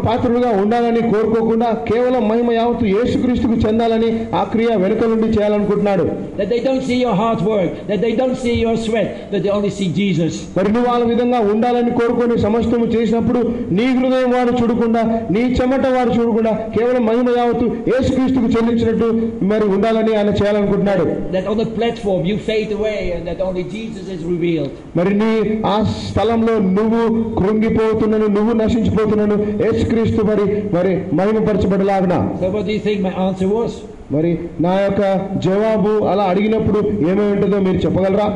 పాత్రులుగా ఉండాలని కోరుకోకుండా కేవలం మహిమ యావత్తు యేసుక్రీస్తుకు చెందాలని ఆ క్రియ వెనుక నుండి చేయాలనుకుంటున్నాడు. That they don't see your hard work, that they don't see your sweat, that they only see Jesus. మరి నువ్వు ఆ విధంగా ఉండాలని కోరుకొని సమస్తము చేసినప్పుడు నీ హృదయం వారు చూడకుండా, నీ చెమట వారు చూడకుండా కేవలం మహిమ యావత్తు యేసుక్రీస్తుకు చెల్లించినట్టు మరి ఉండాలని ఆయన చేయాలనుకుంటున్నాడు. That on the platform you fade away and that only Jesus is revealed. మరి నీ ఆ స్థలంలో నువ్వు కృంగిపోతున్నాను, నువ్వు నశించిపోతున్నాను, యేసుక్రీస్తు మరి మహిమపరచబడలాగున. So what do you think my answer was? మరి నా యొక్క జవాబు అలా అడిగినప్పుడు ఏమై ఉంటుందో మీరు చెప్పగలరా?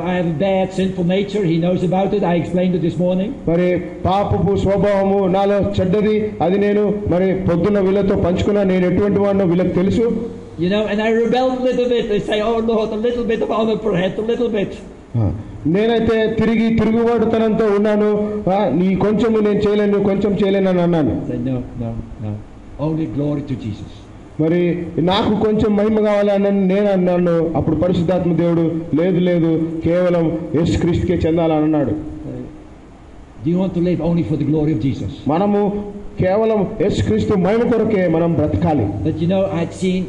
I have a bad sinful nature. He knows about it. I explained it this morning. మరి పాపపు స్వభావము నాలో చెడ్డది, అది నేను మరి పొద్దున్న వీళ్ళతో పంచుకున్నా. నేను ఎటువంటి వాడినో వీళ్ళకి తెలుసు. And I rebelled a little bit. They say, oh Lord, a little bit of honor per head, a little bit. నేనైతే తిరుగుబాటుతనంతో ఉన్నాను. నీ కొంచెము నేను చేయలేను, కొంచెం చేయలేను అని అన్నాను. No. Only glory to Jesus. మరి నాకు కొంచెం మహిమ కావాలి అని నేను అన్నాను. అప్పుడు పరిశుద్ధాత్మ దేవుడు లేదు, కేవలం యేసుక్రీస్తుకే చెందాలని అన్నాడు. Do you want to live only for the glory of Jesus? మనము కేవలం యేసుక్రీస్తు మహిమ కొరకే మనం బ్రతకాలి. But I'd seen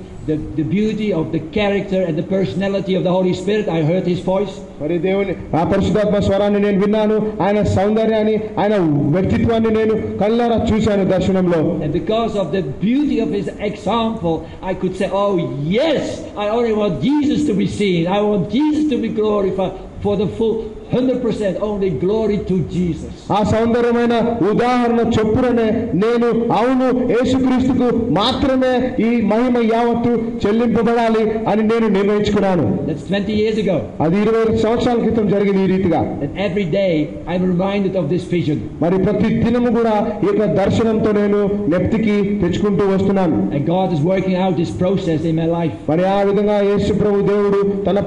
the beauty of the character and the personality of the Holy Spirit. I heard His voice. మరి దేవుని ఆ పరిశుద్ధాత్మ స్వరాన్ని నేను విన్నాను. ఆయన సౌందర్యాన్ని, ఆయన వ్యక్తిత్వాన్ని నేను కళ్ళారా చూశాను దర్శనంలో. And because of the beauty of His example, I could say, oh yes, I only want Jesus to be seen. I want Jesus to be glorified for the full 100% only glory to Jesus. ఆ సౌందర్యమైన ఉదాహరణ చొప్పుననే నేను అవును యేసుక్రీస్తుకు మాత్రమే ఈ మహిమ యావత్తు చెల్లింపబడాలి అని నేను నిర్ణయించుకున్నాను. That's 20 years ago. అది 20 సంవత్సరాల క్రితం జరిగింది ఈ రీతిగా. And every day I'm reminded of this vision. మరి ప్రతి దినము కూడా ఈ యొక్క దర్శనంతో నేను నెప్తికి తెచ్చుకుంటూ వస్తున్నాను. And God is working out this process in my life. మరి ఆ విధంగా యేసు ప్రభు దేవుడు తన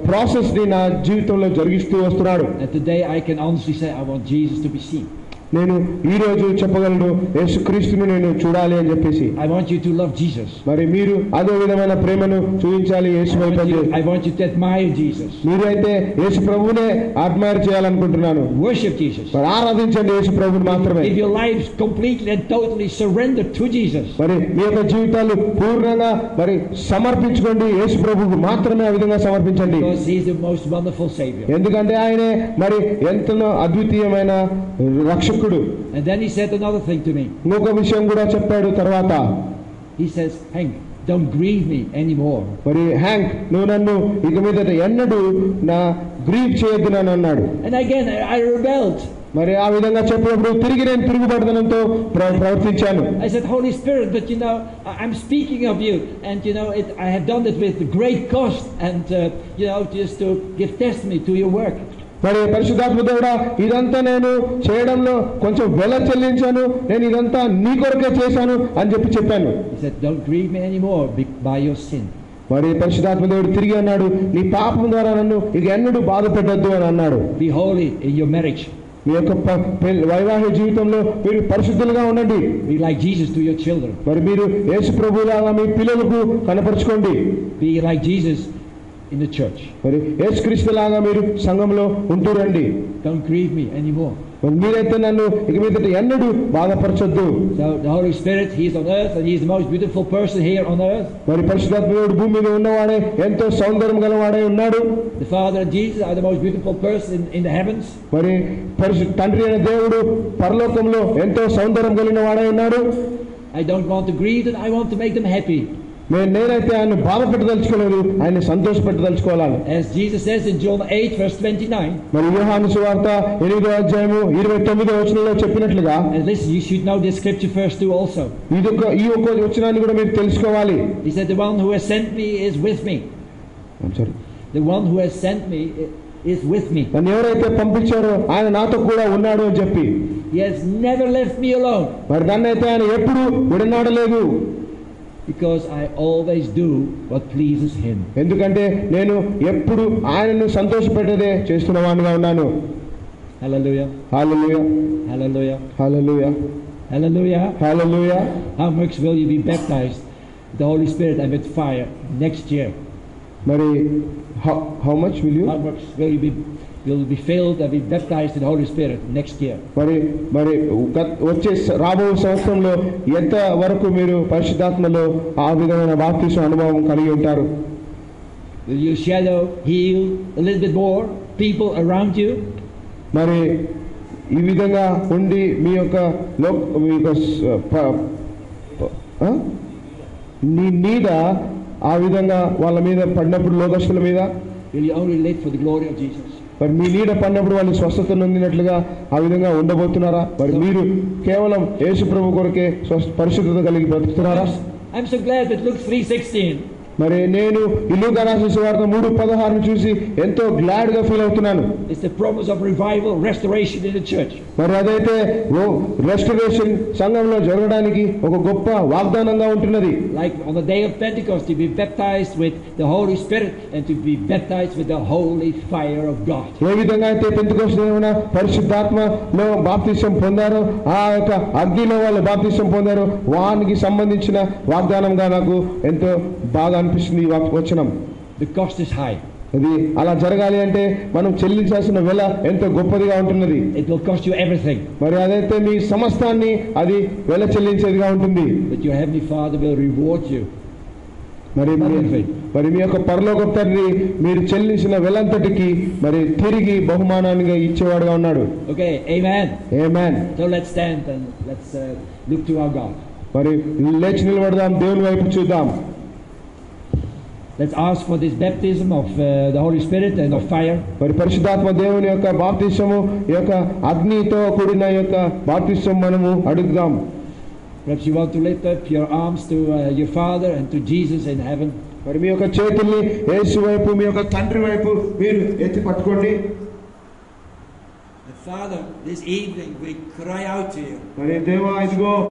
ప్రాసెస్ ని నా జీవితంలో జరిగిస్తూ వస్తున్నాడు. And today I can honestly say I want Jesus to be seen. నేను ఈ రోజు చెప్పగలను యేసుక్రీస్తుని నేను చూడాలి అని చెప్పేసి. I want you to love Jesus. మరి మీరు అదే విధమైన ప్రేమను చూపించాలి యేసు వైపు. I want you to admire Jesus. మీరు అయితే యేసు ప్రభువునే అడ్మైర్ చేయాలనుకుంటున్నాను. Worship Jesus. మరి ఆరాధించండి యేసు ప్రభువుని మాత్రమే. Give your lives completely and totally surrendered to Jesus. మరి మీ యొక్క జీవితాలు పూర్ణంగా మరి సమర్పించుకోండి యేసు ప్రభువుకు మాత్రమే. ఆ విధంగా సమర్పించండి. Because he is the most wonderful Savior. ఎందుకంటే ఆయనే మరి ఎంతనో అద్వితీయమైన రక్షకుడు. And then he said another thing to me. ఇంకొక విషయం కూడా చెప్పాడు తర్వాత. He says, Hank, don't grieve me anymore. మరి హ్యాంక్, నువ్వు నన్ను ఇక మీదట ఎన్నడూ నా గ్రీవ్ చేయొద్దు అని అన్నాడు. And again I rebelled. మరి ఆ విధంగా చెప్పినప్పుడు తిరిగి నేను తిరుగుబాటుతనంతో ప్రవర్తించాను. I said, Holy Spirit, but I'm speaking of you, and I have done it with great cost, and just to give testimony to your work. మరి పరిశుద్ధాత్మ దేవుడా, ఇదంతా నేను చేయడంలో కొంచెం వెల చెల్లించాను, నేను ఇదంతా నీ కొరకే చేశాను అని చెప్పాను. He said, don't grieve me anymore by your sin. మరి పరిశుద్ధాత్మ దేవుడు తిరిగి అన్నాడు, నీ పాపం ద్వారా నన్ను ఇక ఎన్నడూ బాధ పెట్టొద్దు అని అన్నాడు. Be holy in your marriage. మీ యొక్క వైవాహిక జీవితంలో మీరు పరిశుద్ధులుగా ఉండండి. Be like Jesus to your children. మరి మీరు యేసు ప్రభువులాగా మీ పిల్లలకు కనపరచుకోండి. Be like Jesus in the church. మరి యేసుక్రీస్తులాగా మీరు సంఘంలో ఉంటూ రండి. Don't grieve me anymore. మీరైతే నన్ను ఇక మీదట ఎన్నడూ బాధపరచొద్దు. So the Holy Spirit, He is on earth and He is the most beautiful person here on earth. మరి పరిశుద్ధాత్మ దేవుడు భూమి మీద ఉన్నవాడే, ఎంతో సౌందర్యం గలవాడే ఉన్నాడు. The Father and Jesus are the most beautiful person in the heavens. మరి తండ్రి అయిన దేవుడు పరలోకంలో ఎంతో సౌందర్యం కలిగిన వాడే ఉన్నాడు. I don't want to grieve them, I want to make them happy. నేనైతే ఆయన బాధ పెట్టదలుచుకోలేదు, ఆయన సంతోష పెట్టదలుచుకోవాలి. As Jesus says in John 8 verse 29. మరి యోహాను సువార్త 8వ అధ్యాయము 29వ వచనంలో చెప్పినట్లుగా. And listen, you should know this scripture verse too also. ఈ ఒక్క వచనాన్ని కూడా మీరు తెలుసుకోవాలి. He said, the one who has sent me is with me. I'm sorry. The one who has sent me is with me. నన్ను ఎవరైతే పంపించారో ఆయన నాతో కూడా ఉన్నాడు అని చెప్పి. He has never left me alone. మరి నన్నైతే ఆయన ఎప్పుడు విడనాడలేదు. Because I always do what pleases him. ఎందుకంటే నేను ఎప్పుడు ఆయనను సంతోషపెట్టేదే చేస్తున్నవాడిగా ఉన్నాను. Hallelujah. Hallelujah. Hallelujah. Hallelujah. Hallelujah. Hallelujah. How much will you be baptized with the Holy Spirit and with fire next year? మరి how much will you? How much will you be filled and be baptized in the Holy Spirit next year? మరి వచ్చే రాబో సంవత్సరంలో ఎంత వరకు మీరు పరిశుద్ధాత్మలో ఆ విధమైన బాప్తిసం అనుభవం కలిగి ఉంటారు? Will you shadow, heal a little bit more people around you? మరి ఈ విధంగా ఉండి మీ యొక్క నీడ ఆ విధంగా వాళ్ళ మీద పడినప్పుడు లోకస్తుల మీద Will you only live for the glory of Jesus? మరి మీ నీడ పడినప్పుడు వాళ్ళు స్వస్థత నొందినట్లుగా ఆ విధంగా ఉండబోతున్నారా? మరి మీరు కేవలం యేసు ప్రభు కొరకే పరిశుద్ధత కలిగి బ్రతుకుతున్నారా? I'm so glad that Luke 3:16. మరి నేను లూకా రాసిన సువార్త 3:16 చూసి ఎంతో గ్లాడ్ గా ఫీల్ అవుతున్నాను. It's the promise of revival, restoration in the church. మరి అదైతే రెస్టరేషన్ సంఘంలో జరగడానికి ఒక గొప్ప వాగ్దానంగా ఉంటున్నది. Like on the day of Pentecost, to be baptized with the Holy Spirit and to be baptized with the holy fire of God. ఏ విధంగా అయితే Pentecost దినమున పరిశుద్ధాత్మలో బాప్తిసం పొందారో ఆ యొక్క అగ్నిలో వాళ్ళు బాప్తిసం పొందారో వానికి సంబంధించిన వాగ్దానంగా నాకు ఎంతో బాగా అనిపిస్తుంది ఈ వచనం. The cost is high. అది అలా జరగాలి అంటే మనం చెల్లించాల్సిన వెల ఎంతో గొప్పదిగా ఉంటున్నది. It will cost you everything. మరి అదైతే మీ సమస్తాన్ని అది వెల చెల్లించేదిగా ఉంటుంది. But your heavenly Father will reward you. మరి మీ యొక్క పరలోక తండ్రి మీరు చెల్లించిన వెలంతటికి మరి తిరిగి బహుమానాన్ని ఇచ్చేవాడుగా ఉన్నాడు. Okay, amen. Amen. So let's stand and let's look to our God. మరి లేచి నిలబడదాం, దేవుని వైపు చూద్దాం. Let's ask for this baptism of the Holy Spirit and of fire. మరి పరిశుద్ధాత్మ దేవుని యొక్క బాప్తిసము యొక్క అగ్నితో కూడిన యొక్క బాప్తిసం మనము అడుగుదాం. Perhaps you want to lift up your arms to your Father and to Jesus in heaven. మరి మీ యొక్క చేతుల్ని యేసు వైపు మీ యొక్క తండ్రి వైపు మీరు ఎత్తి పట్టుకోండి. Father, this evening we cry out to you. మరి దేవా ఇదిగో